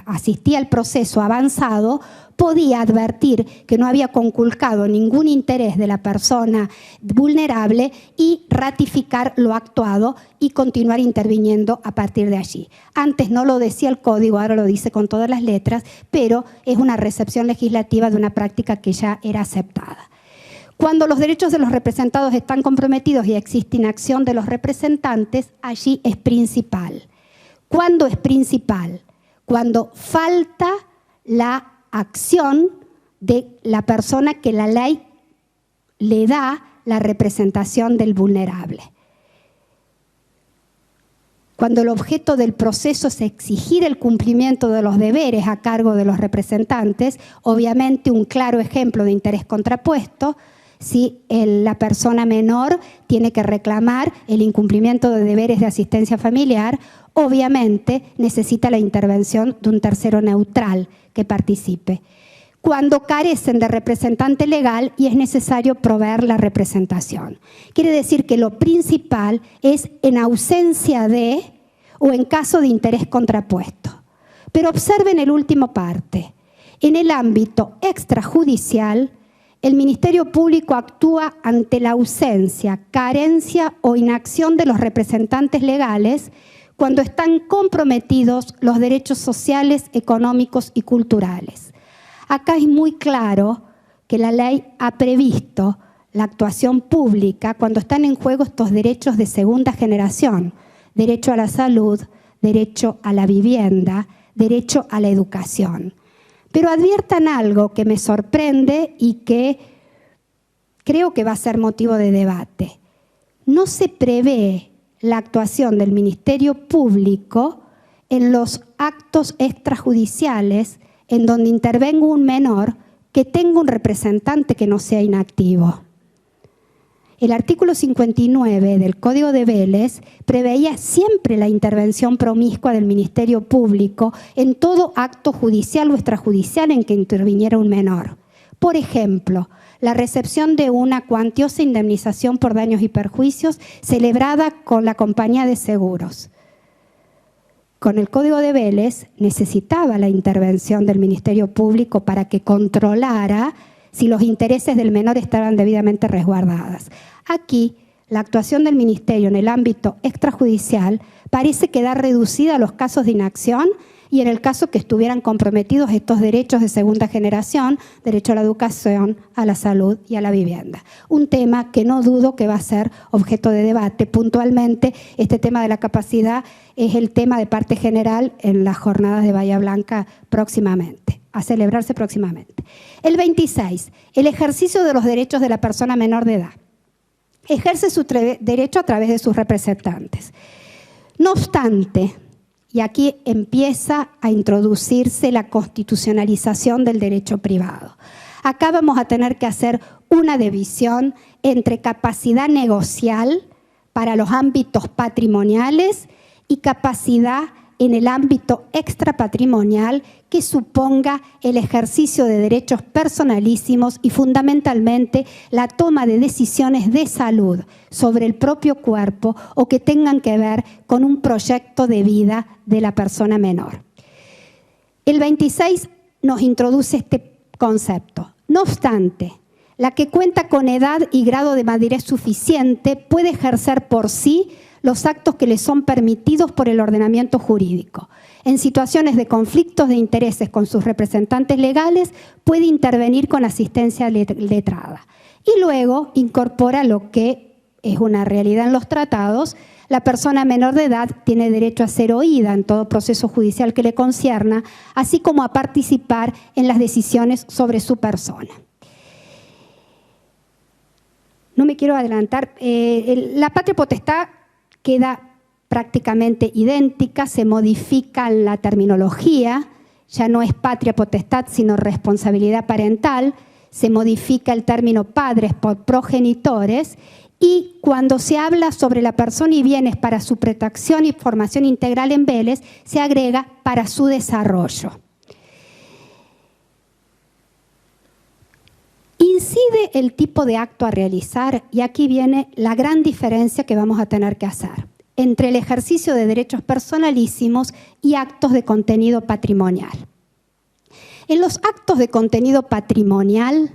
asistía al proceso avanzado podía advertir que no había conculcado ningún interés de la persona vulnerable y ratificar lo actuado y continuar interviniendo a partir de allí. Antes no lo decía el Código, ahora lo dice con todas las letras, pero es una recepción legislativa de una práctica que ya era aceptada. Cuando los derechos de los representados están comprometidos y existe inacción de los representantes, allí es principal. ¿Cuándo es principal? Cuando falta la acción de la persona que la ley le da la representación del vulnerable. Cuando el objeto del proceso es exigir el cumplimiento de los deberes a cargo de los representantes, obviamente un claro ejemplo de interés contrapuesto, si la persona menor tiene que reclamar el incumplimiento de deberes de asistencia familiar, obviamente necesita la intervención de un tercero neutral que participe. Cuando carecen de representante legal y es necesario proveer la representación. Quiere decir que lo principal es en ausencia de o en caso de interés contrapuesto. Pero observen el último parte. En el ámbito extrajudicial, el Ministerio Público actúa ante la ausencia, carencia o inacción de los representantes legales cuando están comprometidos los derechos sociales, económicos y culturales. Acá es muy claro que la ley ha previsto la actuación pública cuando están en juego estos derechos de segunda generación, derecho a la salud, derecho a la vivienda, derecho a la educación. Pero adviertan algo que me sorprende y que creo que va a ser motivo de debate. No se prevé la actuación del Ministerio Público en los actos extrajudiciales en donde intervenga un menor que tenga un representante que no sea inactivo. El artículo 59 del Código de Vélez preveía siempre la intervención promiscua del Ministerio Público en todo acto judicial o extrajudicial en que interviniera un menor. Por ejemplo, la recepción de una cuantiosa indemnización por daños y perjuicios celebrada con la compañía de seguros. Con el Código de Vélez necesitaba la intervención del Ministerio Público para que controlara si los intereses del menor estaban debidamente resguardados. Aquí, la actuación del Ministerio en el ámbito extrajudicial parece quedar reducida a los casos de inacción y en el caso que estuvieran comprometidos estos derechos de segunda generación, derecho a la educación, a la salud y a la vivienda. Un tema que no dudo que va a ser objeto de debate. Puntualmente, este tema de la capacidad es el tema de parte general en las jornadas de Bahía Blanca próximamente, a celebrarse próximamente. El 26, el ejercicio de los derechos de la persona menor de edad. Ejerce su derecho a través de sus representantes. No obstante, y aquí empieza a introducirse la constitucionalización del derecho privado. Acá vamos a tener que hacer una división entre capacidad negocial para los ámbitos patrimoniales y capacidad en el ámbito extrapatrimonial que suponga el ejercicio de derechos personalísimos y fundamentalmente la toma de decisiones de salud sobre el propio cuerpo o que tengan que ver con un proyecto de vida de la persona menor. El 26 nos introduce este concepto. No obstante, la que cuenta con edad y grado de madurez suficiente puede ejercer por sí los actos que le son permitidos por el ordenamiento jurídico. En situaciones de conflictos de intereses con sus representantes legales, puede intervenir con asistencia letrada. Y luego incorpora lo que es una realidad en los tratados: la persona menor de edad tiene derecho a ser oída en todo proceso judicial que le concierna, así como a participar en las decisiones sobre su persona. No me quiero adelantar. La patria potestad queda prácticamente idéntica, se modifica la terminología, ya no es patria potestad, sino responsabilidad parental, se modifica el término padres por progenitores, y cuando se habla sobre la persona y bienes para su protección y formación integral en Vélez, se agrega para su desarrollo. Incide el tipo de acto a realizar y aquí viene la gran diferencia que vamos a tener que hacer. entre el ejercicio de derechos personalísimos y actos de contenido patrimonial. En los actos de contenido patrimonial,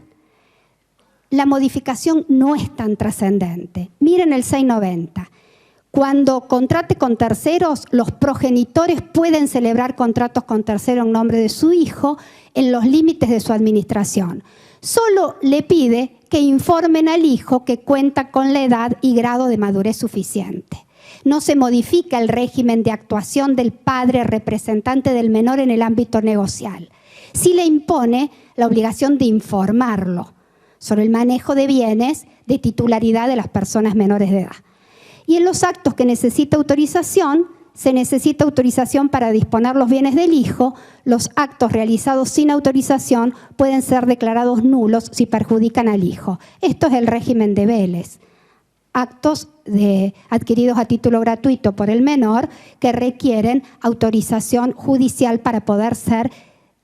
la modificación no es tan trascendente. Miren el 690. Cuando contrate con terceros, los progenitores pueden celebrar contratos con terceros en nombre de su hijo en los límites de su administración. Solo le pide que informen al hijo que cuenta con la edad y grado de madurez suficiente. No se modifica el régimen de actuación del padre representante del menor en el ámbito negocial. Sí le impone la obligación de informarlo sobre el manejo de bienes de titularidad de las personas menores de edad. Y en los actos que necesita autorización, se necesita autorización para disponer los bienes del hijo. Los actos realizados sin autorización pueden ser declarados nulos si perjudican al hijo. Esto es el régimen de Vélez. Actos adquiridos a título gratuito por el menor que requieren autorización judicial para poder ser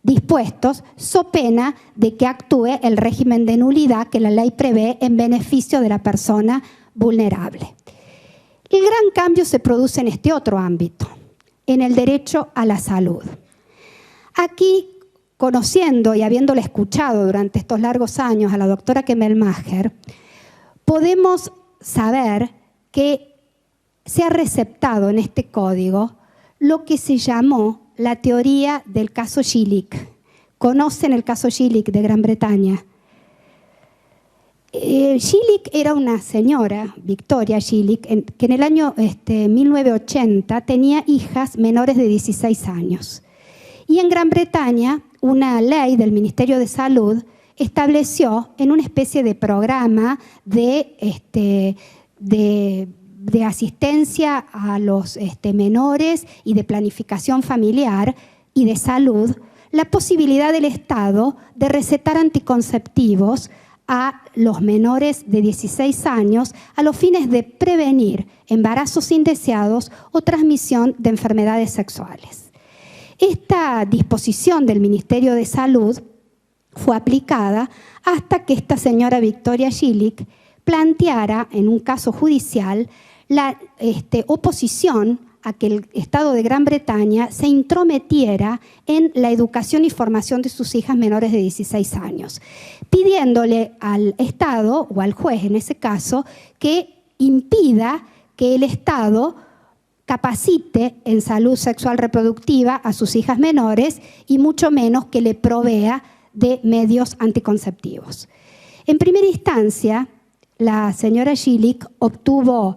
dispuestos, so pena de que actúe el régimen de nulidad que la ley prevé en beneficio de la persona vulnerable. El gran cambio se produce en este otro ámbito, en el derecho a la salud. Aquí, conociendo y habiéndole escuchado durante estos largos años a la doctora Kemmelmacher, podemos saber que se ha receptado en este código lo que se llamó la teoría del caso Gillick. ¿Conocen el caso Gillick de Gran Bretaña? Gillick era una señora, Victoria Gillick, que en el año 1980 tenía hijas menores de 16 años. Y en Gran Bretaña, una ley del Ministerio de Salud estableció en una especie de programa de asistencia a los menores y de planificación familiar y de salud, la posibilidad del Estado de recetar anticonceptivos a los menores de 16 años a los fines de prevenir embarazos indeseados o transmisión de enfermedades sexuales. Esta disposición del Ministerio de Salud fue aplicada hasta que esta señora Victoria Gillick planteara en un caso judicial la oposición a que el Estado de Gran Bretaña se intrometiera en la educación y formación de sus hijas menores de 16 años, pidiéndole al Estado, o al juez en ese caso, que impida que el Estado capacite en salud sexual reproductiva a sus hijas menores y mucho menos que le provea de medios anticonceptivos. En primera instancia, la señora Gillick obtuvo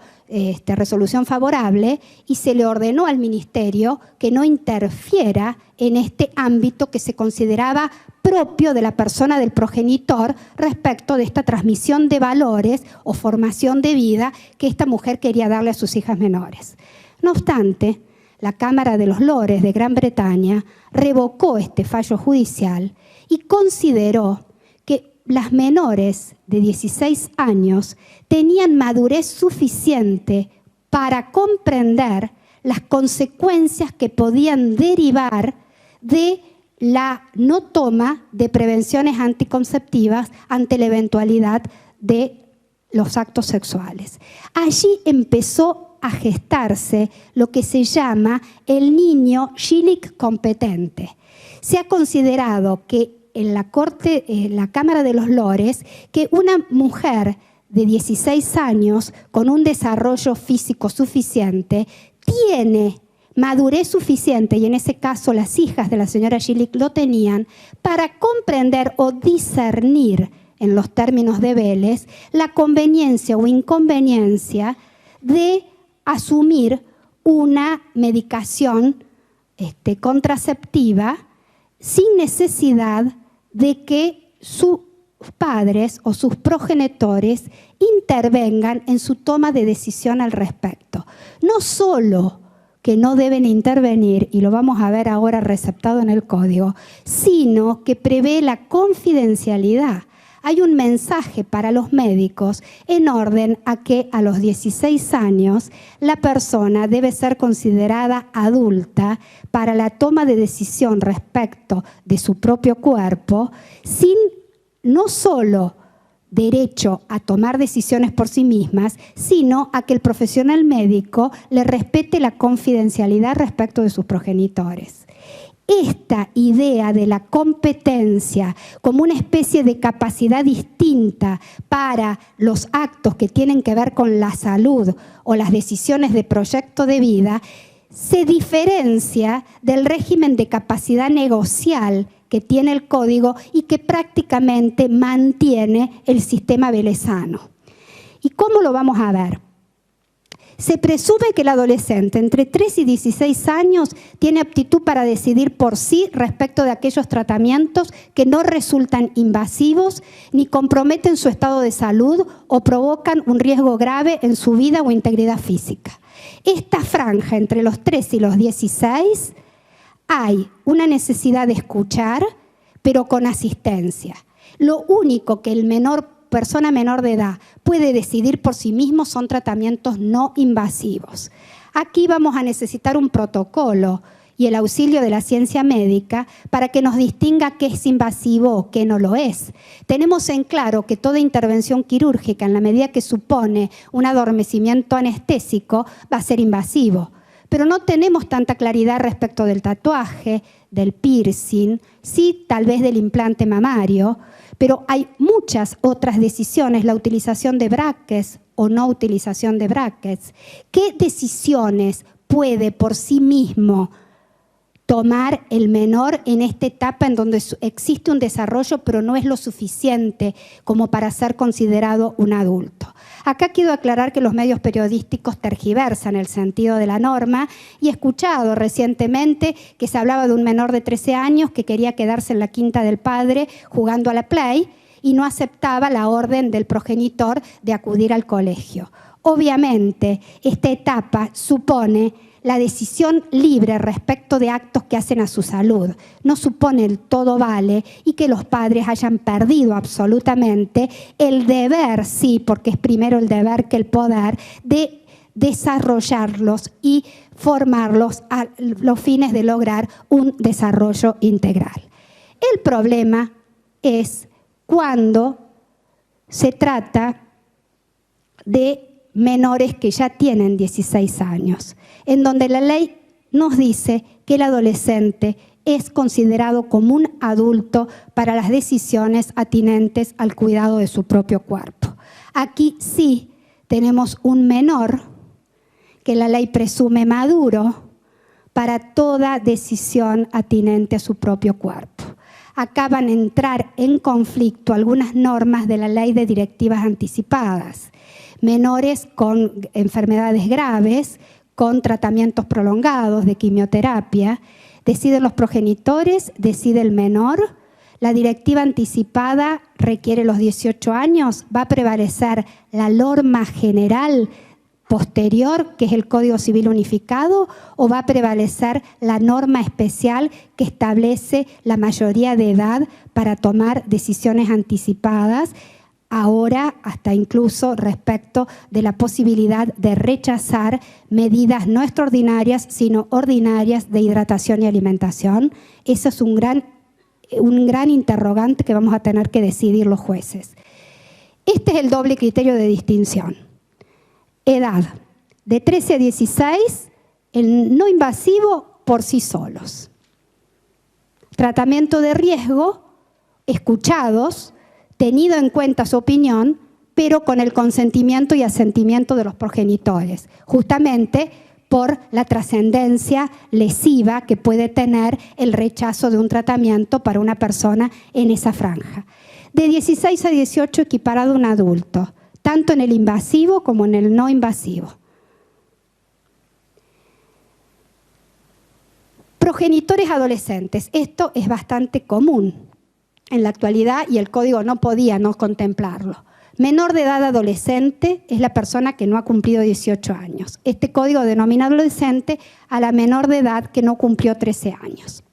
resolución favorable y se le ordenó al ministerio que no interfiera en este ámbito que se consideraba propio de la persona del progenitor respecto de esta transmisión de valores o formación de vida que esta mujer quería darle a sus hijas menores. No obstante, la Cámara de los Lores de Gran Bretaña revocó este fallo judicial y consideró que las menores de 16 años tenían madurez suficiente para comprender las consecuencias que podían derivar de la no toma de prevenciones anticonceptivas ante la eventualidad de los actos sexuales. Allí empezó a gestarse lo que se llama el niño Gillick competente. Se ha considerado que en la Cámara de los Lores, que una mujer de 16 años con un desarrollo físico suficiente tiene madurez suficiente, y en ese caso las hijas de la señora Gillick lo tenían, para comprender o discernir, en los términos de Vélez, la conveniencia o inconveniencia de asumir una medicación contraceptiva sin necesidad de que sus padres o sus progenitores intervengan en su toma de decisión al respecto. No solo que no deben intervenir, y lo vamos a ver ahora receptado en el código, sino que prevé la confidencialidad. Hay un mensaje para los médicos en orden a que a los 16 años la persona debe ser considerada adulta para la toma de decisión respecto de su propio cuerpo, sin no solo derecho a tomar decisiones por sí mismas, sino a que el profesional médico le respete la confidencialidad respecto de sus progenitores. Esta idea de la competencia como una especie de capacidad distinta para los actos que tienen que ver con la salud o las decisiones de proyecto de vida se diferencia del régimen de capacidad negocial que tiene el código y que prácticamente mantiene el sistema velezano. ¿Y cómo lo vamos a ver? Se presume que el adolescente entre 3 y 16 años tiene aptitud para decidir por sí respecto de aquellos tratamientos que no resultan invasivos ni comprometen su estado de salud o provocan un riesgo grave en su vida o integridad física. Esta franja entre los 3 y los 16 hay una necesidad de escuchar, pero con asistencia. Lo único que persona menor de edad puede decidir por sí mismo son tratamientos no invasivos. Aquí vamos a necesitar un protocolo y el auxilio de la ciencia médica para que nos distinga qué es invasivo o qué no lo es. Tenemos en claro que toda intervención quirúrgica, en la medida que supone un adormecimiento anestésico, va a ser invasivo. Pero no tenemos tanta claridad respecto del tatuaje, del piercing, sí, tal vez del implante mamario, pero hay muchas otras decisiones, la utilización de brackets o no utilización de brackets. ¿Qué decisiones puede por sí mismo tomar el menor en esta etapa en donde existe un desarrollo, pero no es lo suficiente como para ser considerado un adulto? Acá quiero aclarar que los medios periodísticos tergiversan el sentido de la norma y he escuchado recientemente que se hablaba de un menor de 13 años que quería quedarse en la quinta del padre jugando a la Play y no aceptaba la orden del progenitor de acudir al colegio. Obviamente, esta etapa supone la decisión libre respecto de actos que hacen a su salud. No supone el todo vale y que los padres hayan perdido absolutamente el deber, sí, porque es primero el deber que el poder, de desarrollarlos y formarlos a los fines de lograr un desarrollo integral. El problema es cuando se trata de menores que ya tienen 16 años, en donde la ley nos dice que el adolescente es considerado como un adulto para las decisiones atinentes al cuidado de su propio cuerpo. Aquí sí tenemos un menor que la ley presume maduro para toda decisión atinente a su propio cuerpo. Acá van a entrar en conflicto algunas normas de la ley de directivas anticipadas. Menores con enfermedades graves, con tratamientos prolongados de quimioterapia, deciden los progenitores, decide el menor. La directiva anticipada requiere los 18 años, va a prevalecer la norma general posterior, que es el Código Civil Unificado, o va a prevalecer la norma especial que establece la mayoría de edad para tomar decisiones anticipadas, ahora hasta incluso respecto de la posibilidad de rechazar medidas no extraordinarias, sino ordinarias de hidratación y alimentación. Eso es un gran interrogante que vamos a tener que decidir los jueces. Este es el doble criterio de distinción. Edad, de 13 a 16, el no invasivo por sí solos. Tratamiento de riesgo, escuchados, tenido en cuenta su opinión, pero con el consentimiento y asentimiento de los progenitores, justamente por la trascendencia lesiva que puede tener el rechazo de un tratamiento para una persona en esa franja. De 16 a 18 equiparado a un adulto, tanto en el invasivo como en el no invasivo. Progenitores adolescentes, esto es bastante común en la actualidad y el código no podía no contemplarlo. Menor de edad adolescente es la persona que no ha cumplido 18 años. Este código denomina adolescente a la menor de edad que no cumplió 13 años.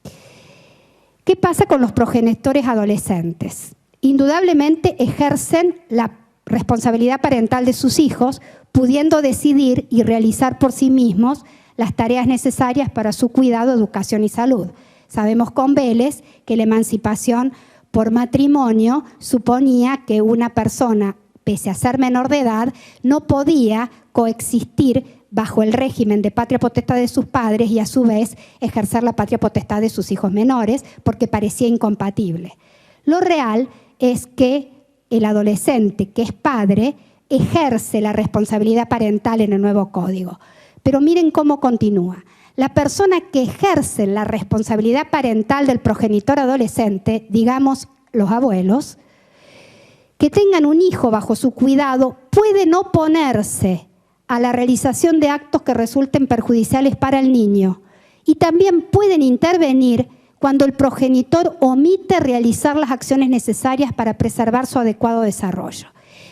¿Qué pasa con los progenitores adolescentes? Indudablemente ejercen la responsabilidad parental de sus hijos, pudiendo decidir y realizar por sí mismos las tareas necesarias para su cuidado, educación y salud. Sabemos con Vélez que la emancipación por matrimonio suponía que una persona, pese a ser menor de edad, no podía coexistir bajo el régimen de patria potestad de sus padres y a su vez ejercer la patria potestad de sus hijos menores porque parecía incompatible. Lo real es que el adolescente que es padre ejerce la responsabilidad parental en el nuevo código. Pero miren cómo continúa. La persona que ejerce la responsabilidad parental del progenitor adolescente, digamos los abuelos, que tengan un hijo bajo su cuidado, pueden oponerse a la realización de actos que resulten perjudiciales para el niño y también pueden intervenir cuando el progenitor omite realizar las acciones necesarias para preservar su adecuado desarrollo.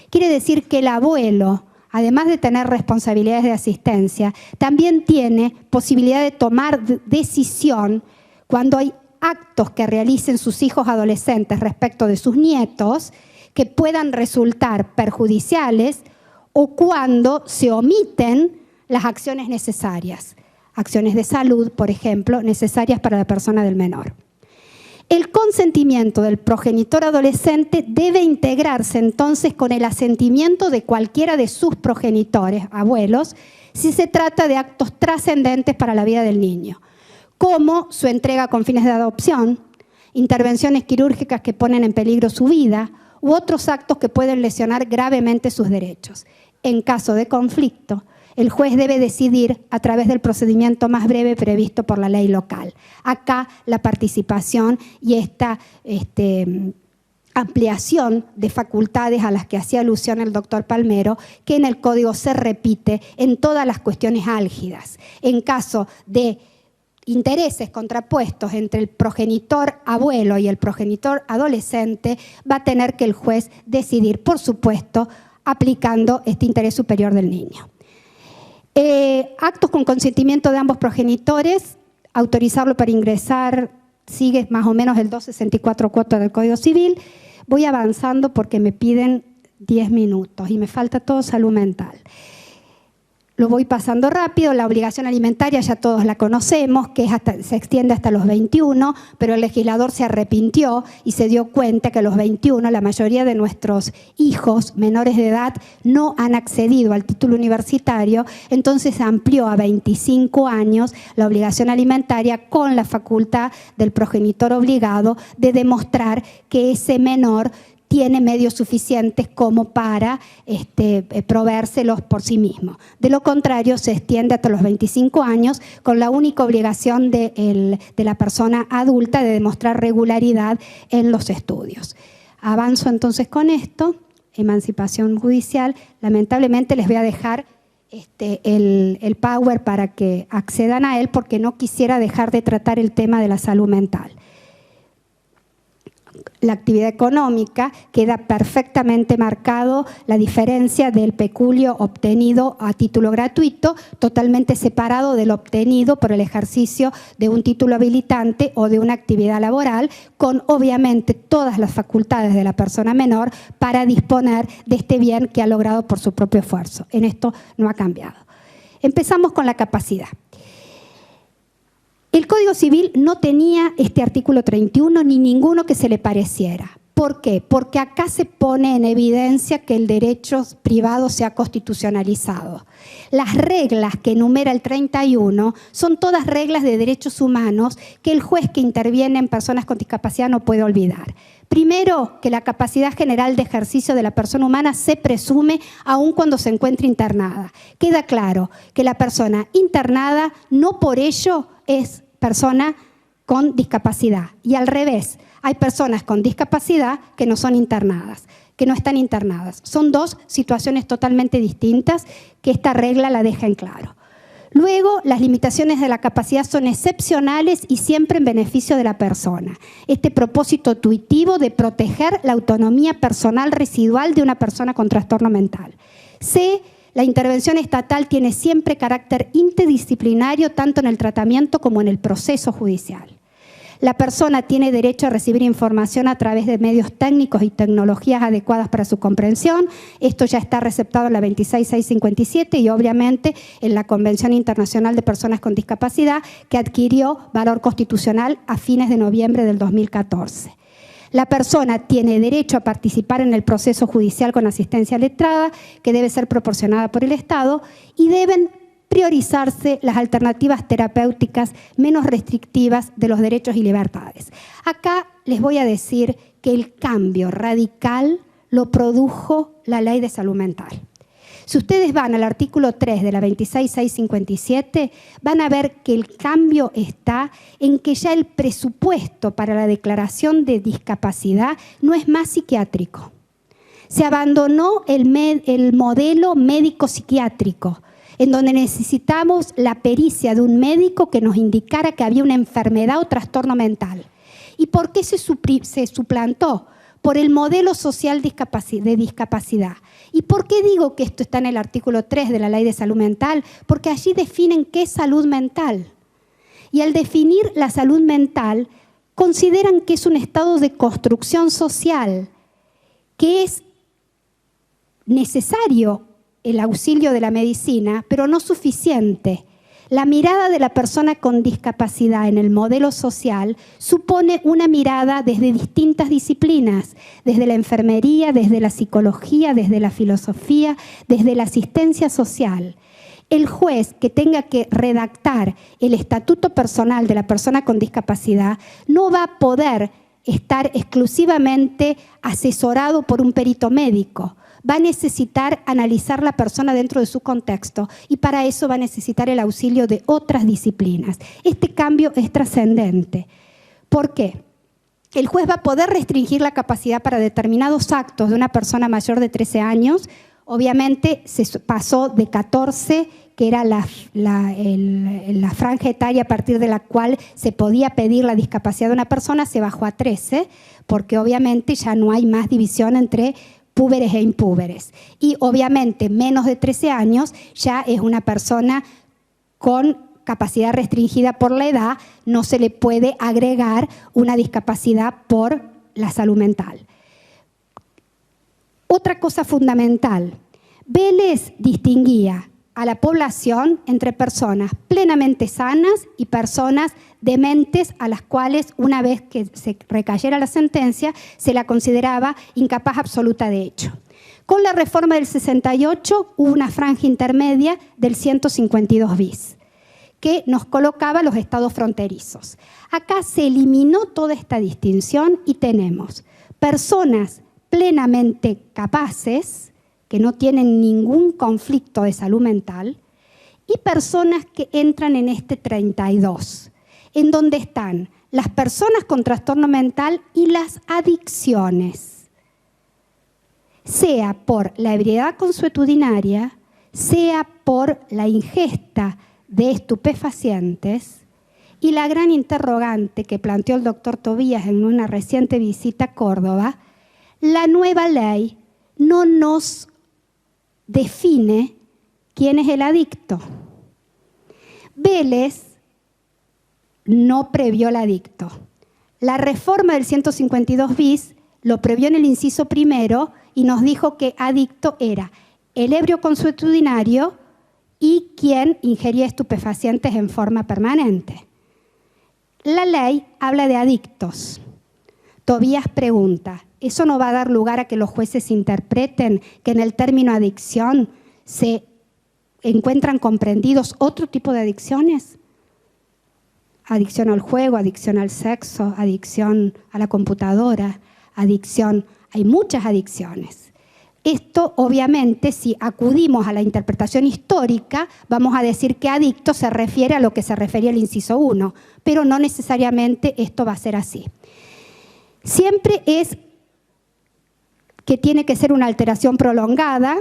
Quiere decir que el abuelo, además de tener responsabilidades de asistencia, también tiene posibilidad de tomar decisión cuando hay actos que realicen sus hijos adolescentes respecto de sus nietos que puedan resultar perjudiciales o cuando se omiten las acciones necesarias, acciones de salud, por ejemplo, necesarias para la persona del menor. El consentimiento del progenitor adolescente debe integrarse entonces con el asentimiento de cualquiera de sus progenitores, abuelos, si se trata de actos trascendentes para la vida del niño, como su entrega con fines de adopción, intervenciones quirúrgicas que ponen en peligro su vida u otros actos que pueden lesionar gravemente sus derechos. En caso de conflicto, el juez debe decidir a través del procedimiento más breve previsto por la ley local. Acá la participación y esta ampliación de facultades a las que hacía alusión el doctor Palmero, que en el código se repite en todas las cuestiones álgidas. En caso de intereses contrapuestos entre el progenitor abuelo y el progenitor adolescente, va a tener que el juez decidir, por supuesto, aplicando este interés superior del niño. Actos con consentimiento de ambos progenitores, autorizarlo para ingresar, sigue más o menos el 264 cuota del Código Civil. Voy avanzando porque me piden 10 minutos y me falta todo salud mental. Lo voy pasando rápido. La obligación alimentaria ya todos la conocemos, que se extiende hasta los 21, pero el legislador se arrepintió y se dio cuenta que a los 21 la mayoría de nuestros hijos menores de edad no han accedido al título universitario, entonces amplió a 25 años la obligación alimentaria con la facultad del progenitor obligado de demostrar que ese menor tiene medios suficientes como para proveérselos por sí mismo. De lo contrario, se extiende hasta los 25 años con la única obligación de la persona adulta de demostrar regularidad en los estudios. Avanzo entonces con esto, emancipación judicial. Lamentablemente les voy a dejar el PowerPoint para que accedan a él porque no quisiera dejar de tratar el tema de la salud mental. La actividad económica queda perfectamente marcado la diferencia del peculio obtenido a título gratuito, totalmente separado del obtenido por el ejercicio de un título habilitante o de una actividad laboral, con obviamente todas las facultades de la persona menor para disponer de este bien que ha logrado por su propio esfuerzo. En esto no ha cambiado. Empezamos con la capacidad. El Código Civil no tenía este artículo 31 ni ninguno que se le pareciera. ¿Por qué? Porque acá se pone en evidencia que el derecho privado se ha constitucionalizado. Las reglas que enumera el 31 son todas reglas de derechos humanos que el juez que interviene en personas con discapacidad no puede olvidar. Primero, que la capacidad general de ejercicio de la persona humana se presume aun cuando se encuentre internada. Queda claro que la persona internada no por ello es persona con discapacidad. Y al revés, hay personas con discapacidad que no son internadas, que no están internadas. Son dos situaciones totalmente distintas que esta regla la deja en claro. Luego, las limitaciones de la capacidad son excepcionales y siempre en beneficio de la persona. Este propósito tuitivo de proteger la autonomía personal residual de una persona con trastorno mental. C. La intervención estatal tiene siempre carácter interdisciplinario tanto en el tratamiento como en el proceso judicial. La persona tiene derecho a recibir información a través de medios técnicos y tecnologías adecuadas para su comprensión. Esto ya está receptado en la 26657 y obviamente en la Convención Internacional de Personas con Discapacidad, que adquirió valor constitucional a fines de noviembre del 2014. La persona tiene derecho a participar en el proceso judicial con asistencia letrada, que debe ser proporcionada por el Estado, y deben priorizarse las alternativas terapéuticas menos restrictivas de los derechos y libertades. Acá les voy a decir que el cambio radical lo produjo la Ley de Salud Mental. Si ustedes van al artículo 3 de la 26657, van a ver que el cambio está en que ya el presupuesto para la declaración de discapacidad no es más psiquiátrico. Se abandonó el modelo médico-psiquiátrico, en donde necesitamos la pericia de un médico que nos indicara que había una enfermedad o trastorno mental. ¿Y por qué se suplantó? Por el modelo social de discapacidad. ¿Y por qué digo que esto está en el artículo 3 de la Ley de Salud Mental? Porque allí definen qué es salud mental. Y al definir la salud mental, consideran que es un estado de construcción social, que es necesario el auxilio de la medicina, pero no suficiente. La mirada de la persona con discapacidad en el modelo social supone una mirada desde distintas disciplinas, desde la enfermería, desde la psicología, desde la filosofía, desde la asistencia social. El juez que tenga que redactar el estatuto personal de la persona con discapacidad no va a poder estar exclusivamente asesorado por un perito médico. Va a necesitar analizar la persona dentro de su contexto y para eso va a necesitar el auxilio de otras disciplinas. Este cambio es trascendente. ¿Por qué? El juez va a poder restringir la capacidad para determinados actos de una persona mayor de 13 años. Obviamente se pasó de 14, que era la franja etaria a partir de la cual se podía pedir la discapacidad de una persona, se bajó a 13, porque obviamente ya no hay más división entre púberes e impúberes. Y obviamente menos de 13 años ya es una persona con capacidad restringida por la edad, no se le puede agregar una discapacidad por la salud mental. Otra cosa fundamental, Vélez distinguía a la población entre personas plenamente sanas y personas dementes a las cuales, una vez que se recayera la sentencia, se la consideraba incapaz absoluta de hecho. Con la reforma del 68 hubo una franja intermedia del 152 bis, que nos colocaba los estados fronterizos. Acá se eliminó toda esta distinción y tenemos personas plenamente capaces, que no tienen ningún conflicto de salud mental, y personas que entran en este 32, en donde están las personas con trastorno mental y las adicciones, sea por la ebriedad consuetudinaria, sea por la ingesta de estupefacientes, y la gran interrogante que planteó el doctor Tobías en una reciente visita a Córdoba, la nueva ley no nos define quién es el adicto. Vélez no previó el adicto. La reforma del 152 bis lo previó en el inciso primero y nos dijo que adicto era el ebrio consuetudinario y quien ingería estupefacientes en forma permanente. La ley habla de adictos. Tobías pregunta, ¿eso no va a dar lugar a que los jueces interpreten que en el término adicción se encuentran comprendidos otro tipo de adicciones? Adicción al juego, adicción al sexo, adicción a la computadora, adicción, hay muchas adicciones. Esto, obviamente, si acudimos a la interpretación histórica, vamos a decir que adicto se refiere a lo que se refería al inciso 1, pero no necesariamente esto va a ser así. Siempre es que tiene que ser una alteración prolongada,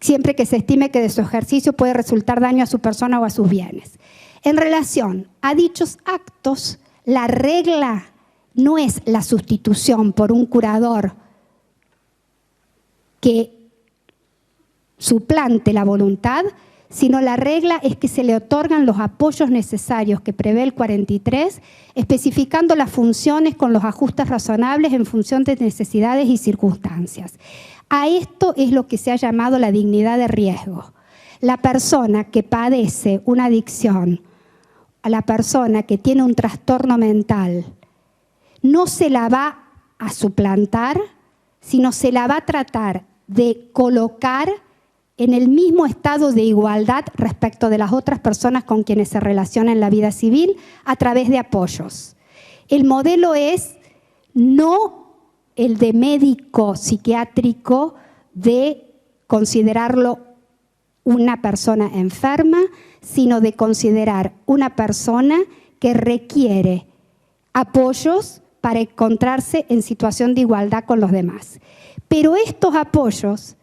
siempre que se estime que de su ejercicio puede resultar daño a su persona o a sus bienes. En relación a dichos actos, la regla no es la sustitución por un curador que suplante la voluntad, sino la regla es que se le otorgan los apoyos necesarios que prevé el 43, especificando las funciones con los ajustes razonables en función de necesidades y circunstancias. A esto es lo que se ha llamado la dignidad de riesgo. La persona que padece una adicción, a la persona que tiene un trastorno mental, no se la va a suplantar, sino se la va a tratar de colocar en el mismo estado de igualdad respecto de las otras personas con quienes se relaciona en la vida civil a través de apoyos. El modelo es no el de médico psiquiátrico de considerarlo una persona enferma, sino de considerar una persona que requiere apoyos para encontrarse en situación de igualdad con los demás. Pero estos apoyos,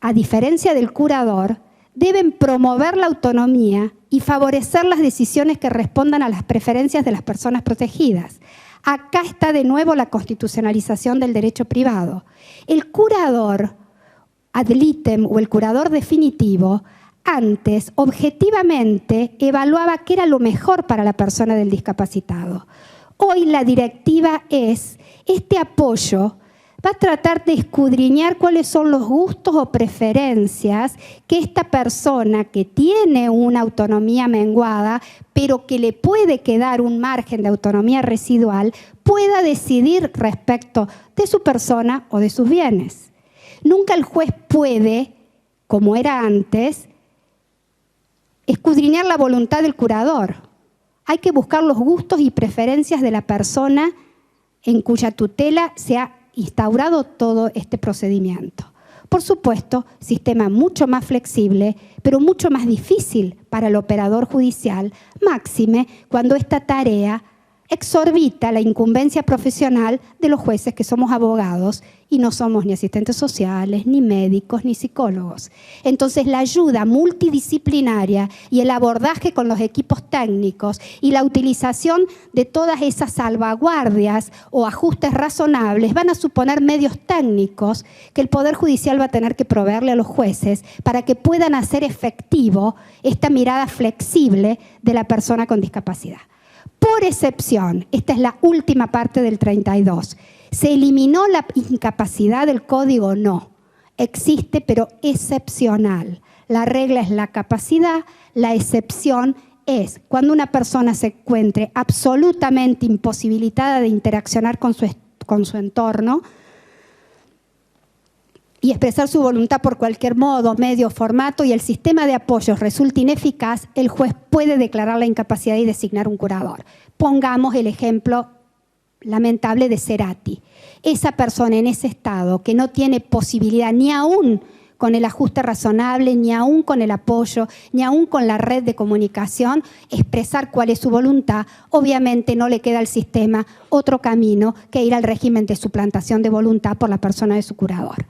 a diferencia del curador, deben promover la autonomía y favorecer las decisiones que respondan a las preferencias de las personas protegidas. Acá está de nuevo la constitucionalización del derecho privado. El curador ad litem o el curador definitivo antes objetivamente evaluaba qué era lo mejor para la persona del discapacitado. Hoy la directiva es, este apoyo va a tratar de escudriñar cuáles son los gustos o preferencias que esta persona que tiene una autonomía menguada, pero que le puede quedar un margen de autonomía residual, pueda decidir respecto de su persona o de sus bienes. Nunca el juez puede, como era antes, escudriñar la voluntad del curador. Hay que buscar los gustos y preferencias de la persona en cuya tutela se ha instaurado todo este procedimiento. Por supuesto, sistema mucho más flexible, pero mucho más difícil para el operador judicial, máxime cuando esta tarea exorbita la incumbencia profesional de los jueces que somos abogados y no somos ni asistentes sociales, ni médicos, ni psicólogos. Entonces la ayuda multidisciplinaria y el abordaje con los equipos técnicos y la utilización de todas esas salvaguardias o ajustes razonables van a suponer medios técnicos que el Poder Judicial va a tener que proveerle a los jueces para que puedan hacer efectivo esta mirada flexible de la persona con discapacidad. Por excepción, esta es la última parte del 32, ¿se eliminó la incapacidad del código? No, existe pero excepcional. La regla es la capacidad, la excepción es cuando una persona se encuentre absolutamente imposibilitada de interaccionar con su entorno y expresar su voluntad por cualquier modo, medio, formato y el sistema de apoyos resulta ineficaz, el juez puede declarar la incapacidad y designar un curador. Pongamos el ejemplo lamentable de Cerati. Esa persona en ese estado que no tiene posibilidad ni aún con el ajuste razonable, ni aún con el apoyo, ni aún con la red de comunicación, expresar cuál es su voluntad, obviamente no le queda al sistema otro camino que ir al régimen de suplantación de voluntad por la persona de su curador.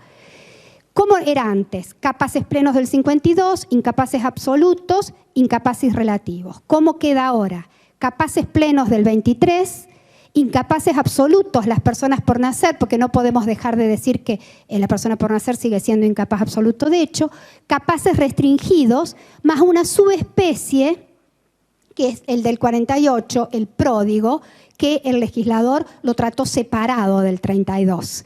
¿Cómo era antes? Capaces plenos del 52, incapaces absolutos, incapaces relativos. ¿Cómo queda ahora? Capaces plenos del 23, incapaces absolutos las personas por nacer, porque no podemos dejar de decir que la persona por nacer sigue siendo incapaz absoluto. De hecho, capaces restringidos, más una subespecie, que es el del 48, el pródigo, que el legislador lo trató separado del 32.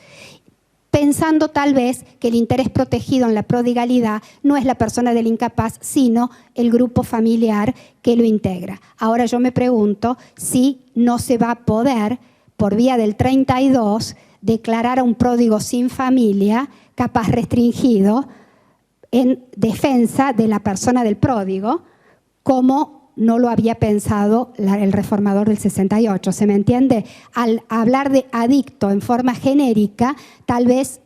Pensando tal vez que el interés protegido en la prodigalidad no es la persona del incapaz, sino el grupo familiar que lo integra. Ahora yo me pregunto si no se va a poder, por vía del 32, declarar a un pródigo sin familia, capaz restringido, en defensa de la persona del pródigo, como no lo había pensado el reformador del 68, ¿se me entiende? Al hablar de adicto en forma genérica, tal vez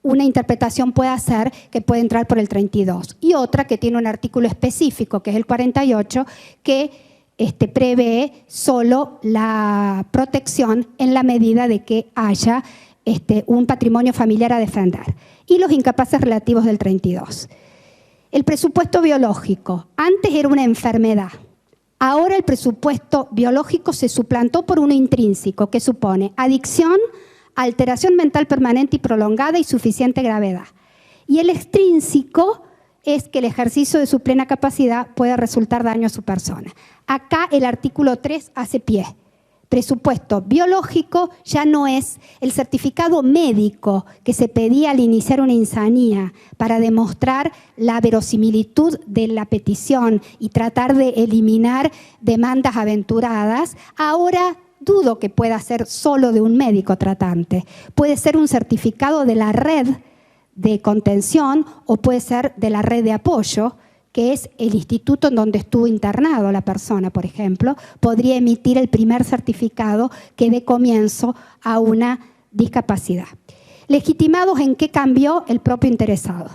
una interpretación pueda ser que puede entrar por el 32 y otra que tiene un artículo específico, que es el 48, que prevé solo la protección en la medida de que haya un patrimonio familiar a defender. Y los incapaces relativos del 32. El presupuesto biológico, antes era una enfermedad. Ahora el presupuesto biológico se suplantó por uno intrínseco, que supone adicción, alteración mental permanente y prolongada y suficiente gravedad. Y el extrínseco es que el ejercicio de su plena capacidad puede resultar daño a su persona. Acá el artículo 3 hace pie. Presupuesto biológico ya no es el certificado médico que se pedía al iniciar una insanía para demostrar la verosimilitud de la petición y tratar de eliminar demandas aventuradas. Ahora dudo que pueda ser solo de un médico tratante. Puede ser un certificado de la red de contención o puede ser de la red de apoyo, que es el instituto en donde estuvo internado la persona, por ejemplo, podría emitir el primer certificado que dé comienzo a una discapacidad. ¿Legitimados en qué cambió el propio interesado?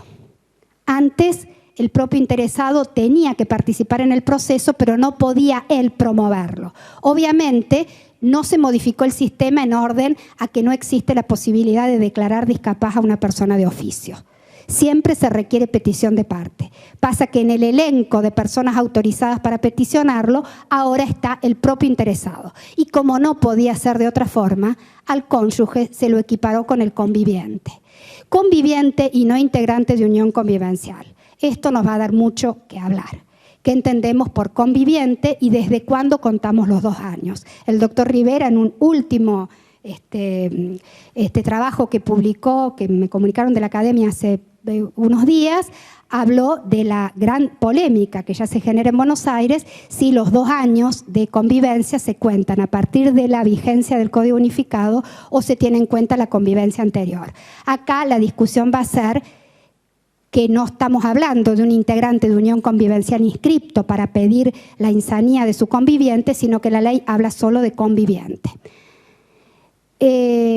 Antes, el propio interesado tenía que participar en el proceso, pero no podía él promoverlo. Obviamente, no se modificó el sistema en orden a que no existe la posibilidad de declarar discapaz a una persona de oficio. Siempre se requiere petición de parte. Pasa que en el elenco de personas autorizadas para peticionarlo, ahora está el propio interesado. Y como no podía ser de otra forma, al cónyuge se lo equiparó con el conviviente. Conviviente y no integrante de unión convivencial. Esto nos va a dar mucho que hablar. ¿Qué entendemos por conviviente y desde cuándo contamos los 2 años? El doctor Rivera, en un último trabajo que publicó, que me comunicaron de la academia hace unos días, habló de la gran polémica que ya se genera en Buenos Aires si los 2 años de convivencia se cuentan a partir de la vigencia del Código Unificado o se tiene en cuenta la convivencia anterior. Acá la discusión va a ser que no estamos hablando de un integrante de unión convivencial inscripto para pedir la insanía de su conviviente, sino que la ley habla solo de conviviente.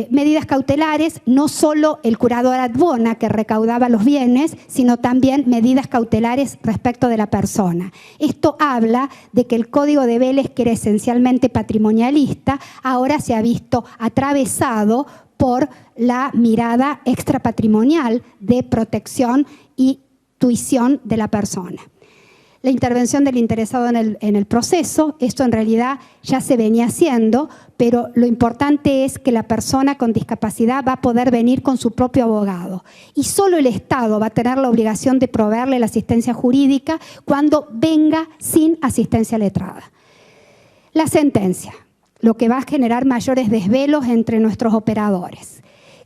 Medidas cautelares, no solo el curador ad bona que recaudaba los bienes, sino también medidas cautelares respecto de la persona. Esto habla de que el Código de Vélez, que era esencialmente patrimonialista, ahora se ha visto atravesado por la mirada extrapatrimonial de protección y tuición de la persona. La intervención del interesado en el proceso, esto en realidad ya se venía haciendo, pero lo importante es que la persona con discapacidad va a poder venir con su propio abogado y solo el Estado va a tener la obligación de proveerle la asistencia jurídica cuando venga sin asistencia letrada. La sentencia, lo que va a generar mayores desvelos entre nuestros operadores.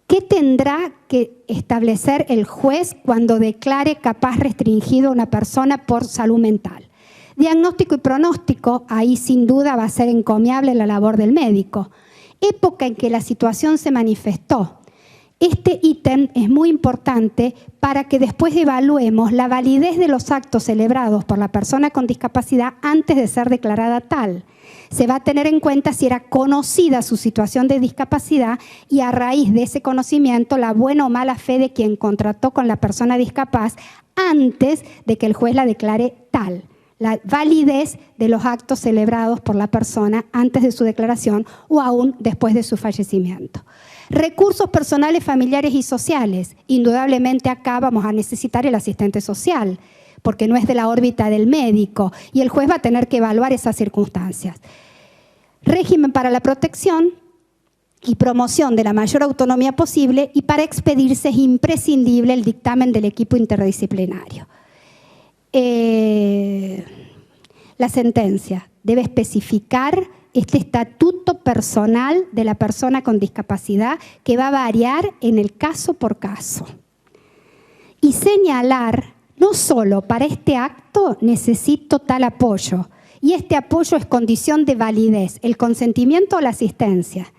¿Qué tendrá que establecer el juez cuando declare capaz restringido a una persona por salud mental? Diagnóstico y pronóstico, ahí sin duda va a ser encomiable la labor del médico. Época en que la situación se manifestó. Este ítem es muy importante para que después evaluemos la validez de los actos celebrados por la persona con discapacidad antes de ser declarada tal. Se va a tener en cuenta si era conocida su situación de discapacidad y a raíz de ese conocimiento la buena o mala fe de quien contrató con la persona discapaz antes de que el juez la declare tal. La validez de los actos celebrados por la persona antes de su declaración o aún después de su fallecimiento. Recursos personales, familiares y sociales. Indudablemente acá vamos a necesitar el asistente social, porque no es de la órbita del médico y el juez va a tener que evaluar esas circunstancias. Régimen para la protección y promoción de la mayor autonomía posible y para expedirse es imprescindible el dictamen del equipo interdisciplinario. La sentencia debe especificar este estatuto personal de la persona con discapacidad que va a variar en el caso por caso. Y señalar, no solo para este acto necesito tal apoyo, y este apoyo es condición de validez, el consentimiento o la asistencia.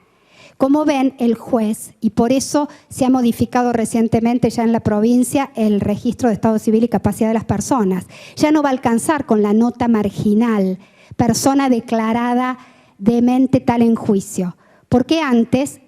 Como ven, el juez, y por eso se ha modificado recientemente ya en la provincia el registro de estado civil y capacidad de las personas, ya no va a alcanzar con la nota marginal, persona declarada demente tal en juicio, porque antes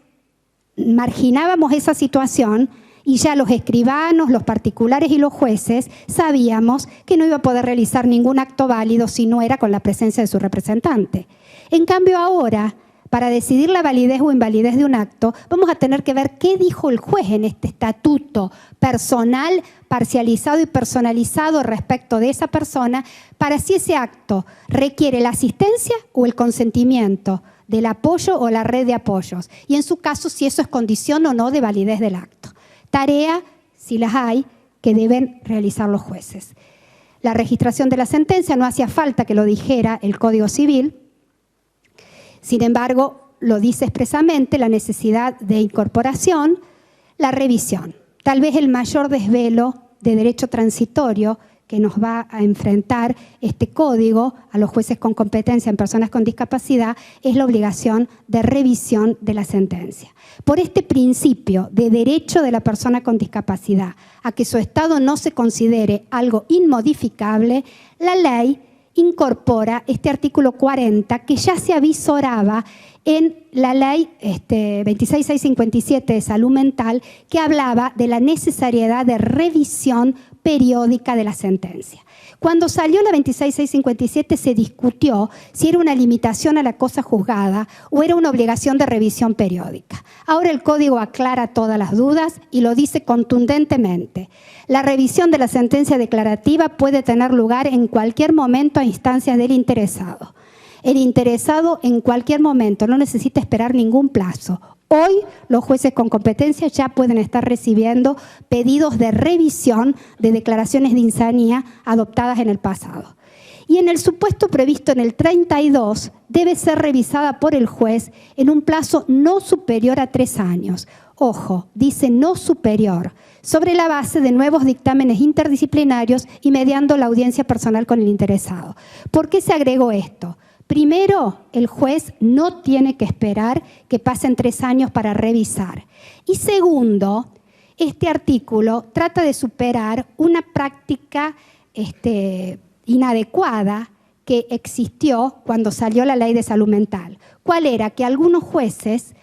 marginábamos esa situación y ya los escribanos, los particulares y los jueces sabíamos que no iba a poder realizar ningún acto válido si no era con la presencia de su representante. En cambio ahora, para decidir la validez o invalidez de un acto, vamos a tener que ver qué dijo el juez en este estatuto personal, parcializado y personalizado respecto de esa persona, para si ese acto requiere la asistencia o el consentimiento del apoyo o la red de apoyos. Y en su caso, si eso es condición o no de validez del acto. Tarea, si las hay, que deben realizar los jueces. La registración de la sentencia no hacía falta que lo dijera el Código Civil. Sin embargo, lo dice expresamente la necesidad de incorporación, la revisión. Tal vez el mayor desvelo de derecho transitorio que nos va a enfrentar este código a los jueces con competencia en personas con discapacidad es la obligación de revisión de la sentencia. Por este principio de derecho de la persona con discapacidad a que su estado no se considere algo inmodificable, la ley incorpora este artículo 40 que ya se avisoraba en la ley 26657 de salud mental, que hablaba de la necesariedad de revisión periódica de la sentencia. Cuando salió la 26657 se discutió si era una limitación a la cosa juzgada o era una obligación de revisión periódica. Ahora el Código aclara todas las dudas y lo dice contundentemente. La revisión de la sentencia declarativa puede tener lugar en cualquier momento a instancias del interesado. El interesado en cualquier momento no necesita esperar ningún plazo. Hoy los jueces con competencia ya pueden estar recibiendo pedidos de revisión de declaraciones de insanía adoptadas en el pasado. Y en el supuesto previsto en el 32 debe ser revisada por el juez en un plazo no superior a 3 años. Ojo, dice no superior, sobre la base de nuevos dictámenes interdisciplinarios y mediando la audiencia personal con el interesado. ¿Por qué se agregó esto? Primero, el juez no tiene que esperar que pasen 3 años para revisar. Y segundo, este artículo trata de superar una práctica inadecuada que existió cuando salió la ley de salud mental. ¿Cuál era? Que algunos jueces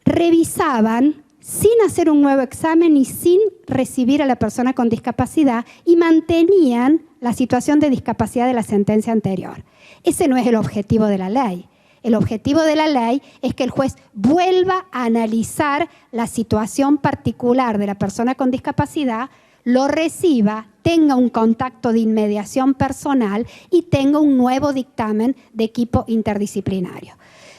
revisaban sin hacer un nuevo examen y sin recibir a la persona con discapacidad y mantenían la situación de discapacidad de la sentencia anterior. Ese no es el objetivo de la ley. El objetivo de la ley es que el juez vuelva a analizar la situación particular de la persona con discapacidad, lo reciba, tenga un contacto de inmediación personal y tenga un nuevo dictamen de equipo interdisciplinario.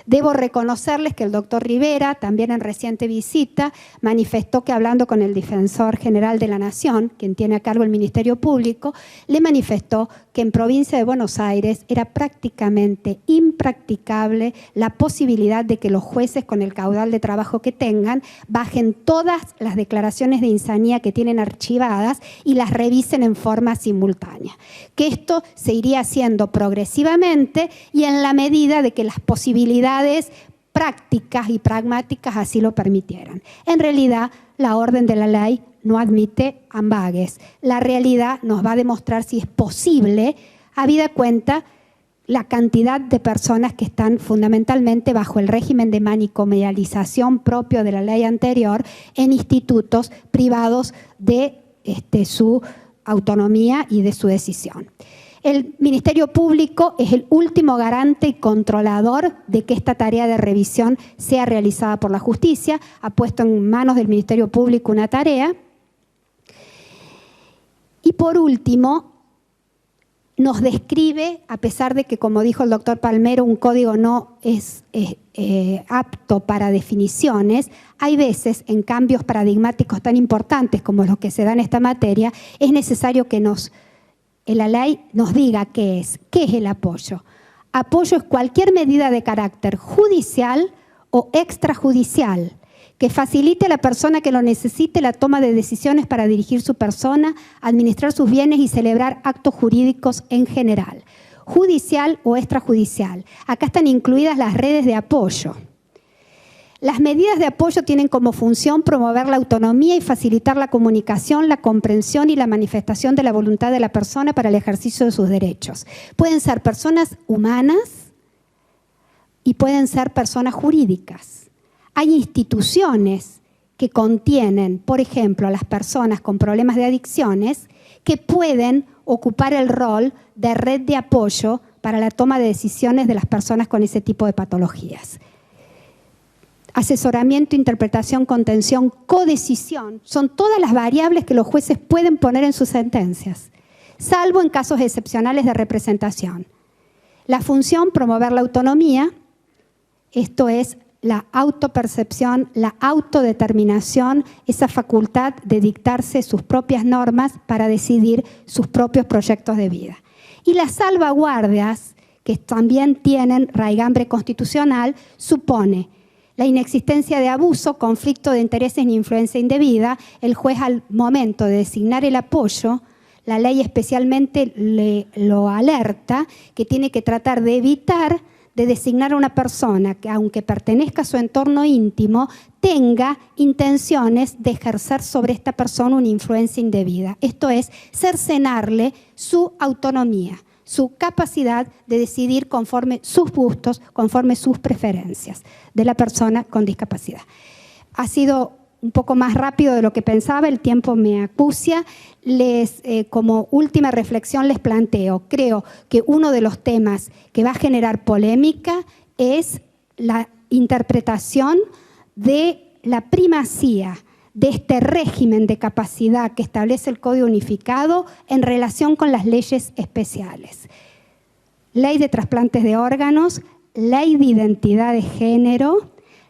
Debo reconocerles que el doctor Rivera, también en reciente visita, manifestó que hablando con el Defensor General de la Nación, quien tiene a cargo el Ministerio Público, le manifestó que en provincia de Buenos Aires era prácticamente impracticable la posibilidad de que los jueces, con el caudal de trabajo que tengan, bajen todas las declaraciones de insanía que tienen archivadas y las revisen en forma simultánea. Que esto se iría haciendo progresivamente y en la medida de que las posibilidades prácticas y pragmáticas así lo permitieran. En realidad, la orden de la ley no admite ambages. La realidad nos va a demostrar si es posible, habida cuenta la cantidad de personas que están fundamentalmente bajo el régimen de manicomialización propio de la ley anterior en institutos privados de su autonomía y de su decisión. El Ministerio Público es el último garante y controlador de que esta tarea de revisión sea realizada por la justicia. Ha puesto en manos del Ministerio Público una tarea. Y por último, nos describe, a pesar de que, como dijo el doctor Palmero, un código no es apto para definiciones, hay veces en cambios paradigmáticos tan importantes como los que se dan en esta materia, es necesario que la ley nos diga qué es el apoyo. Apoyo es cualquier medida de carácter judicial o extrajudicial que facilite a la persona que lo necesite la toma de decisiones para dirigir su persona, administrar sus bienes y celebrar actos jurídicos en general, judicial o extrajudicial. Acá están incluidas las redes de apoyo. Las medidas de apoyo tienen como función promover la autonomía y facilitar la comunicación, la comprensión y la manifestación de la voluntad de la persona para el ejercicio de sus derechos. Pueden ser personas humanas y pueden ser personas jurídicas. Hay instituciones que contienen, por ejemplo, a las personas con problemas de adicciones que pueden ocupar el rol de red de apoyo para la toma de decisiones de las personas con ese tipo de patologías. Asesoramiento, interpretación, contención, codecisión, son todas las variables que los jueces pueden poner en sus sentencias, salvo en casos excepcionales de representación. La función, promover la autonomía, esto es la autopercepción, la autodeterminación, esa facultad de dictarse sus propias normas para decidir sus propios proyectos de vida. Y las salvaguardias, que también tienen raigambre constitucional, supone la inexistencia de abuso, conflicto de intereses ni influencia indebida. El juez, al momento de designar el apoyo, La ley especialmente lo alerta que tiene que tratar de evitar de designar a una persona que, aunque pertenezca a su entorno íntimo, tenga intenciones de ejercer sobre esta persona una influencia indebida. Esto es, cercenarle su autonomía, su capacidad de decidir conforme sus gustos, conforme sus preferencias de la persona con discapacidad. Ha sido un poco más rápido de lo que pensaba, el tiempo me acucia. Como última reflexión les planteo, creo que uno de los temas que va a generar polémica es la interpretación de la primacía de este régimen de capacidad que establece el Código Unificado en relación con las leyes especiales. Ley de trasplantes de órganos, ley de identidad de género,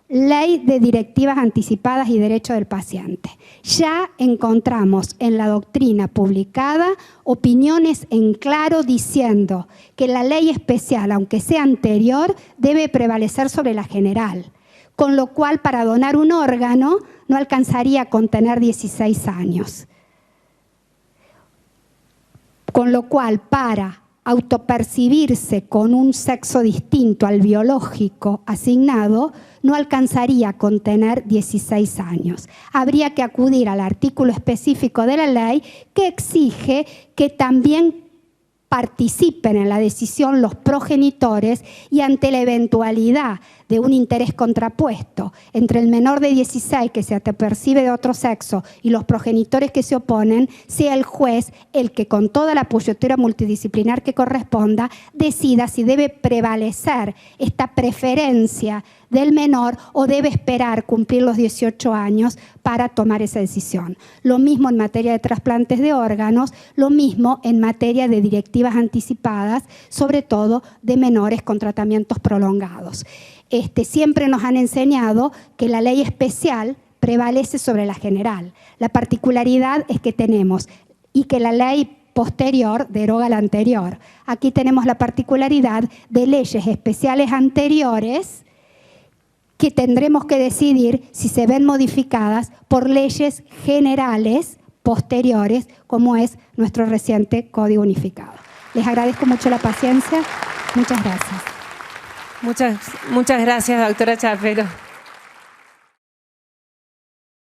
ley de directivas anticipadas y derecho del paciente. Ya encontramos en la doctrina publicada opiniones en claro diciendo que la ley especial, aunque sea anterior, debe prevalecer sobre la general, con lo cual para donar un órgano no alcanzaría con tener 16 años. Con lo cual para autopercibirse con un sexo distinto al biológico asignado, no alcanzaría con tener 16 años. Habría que acudir al artículo específico de la ley que exige que también participen en la decisión los progenitores y ante la eventualidad de un interés contrapuesto entre el menor de 16 que se percibe de otro sexo y los progenitores que se oponen, sea el juez el que con toda la apoyatura multidisciplinar que corresponda decida si debe prevalecer esta preferencia del menor o debe esperar cumplir los 18 años para tomar esa decisión. Lo mismo en materia de trasplantes de órganos, lo mismo en materia de directivas anticipadas, sobre todo de menores con tratamientos prolongados. Siempre nos han enseñado que la ley especial prevalece sobre la general. La particularidad es que tenemos, y que la ley posterior deroga la anterior. Aquí tenemos la particularidad de leyes especiales anteriores que tendremos que decidir si se ven modificadas por leyes generales posteriores, como es nuestro reciente Código Unificado. Les agradezco mucho la paciencia. Muchas gracias. Muchas gracias, doctora Chapero.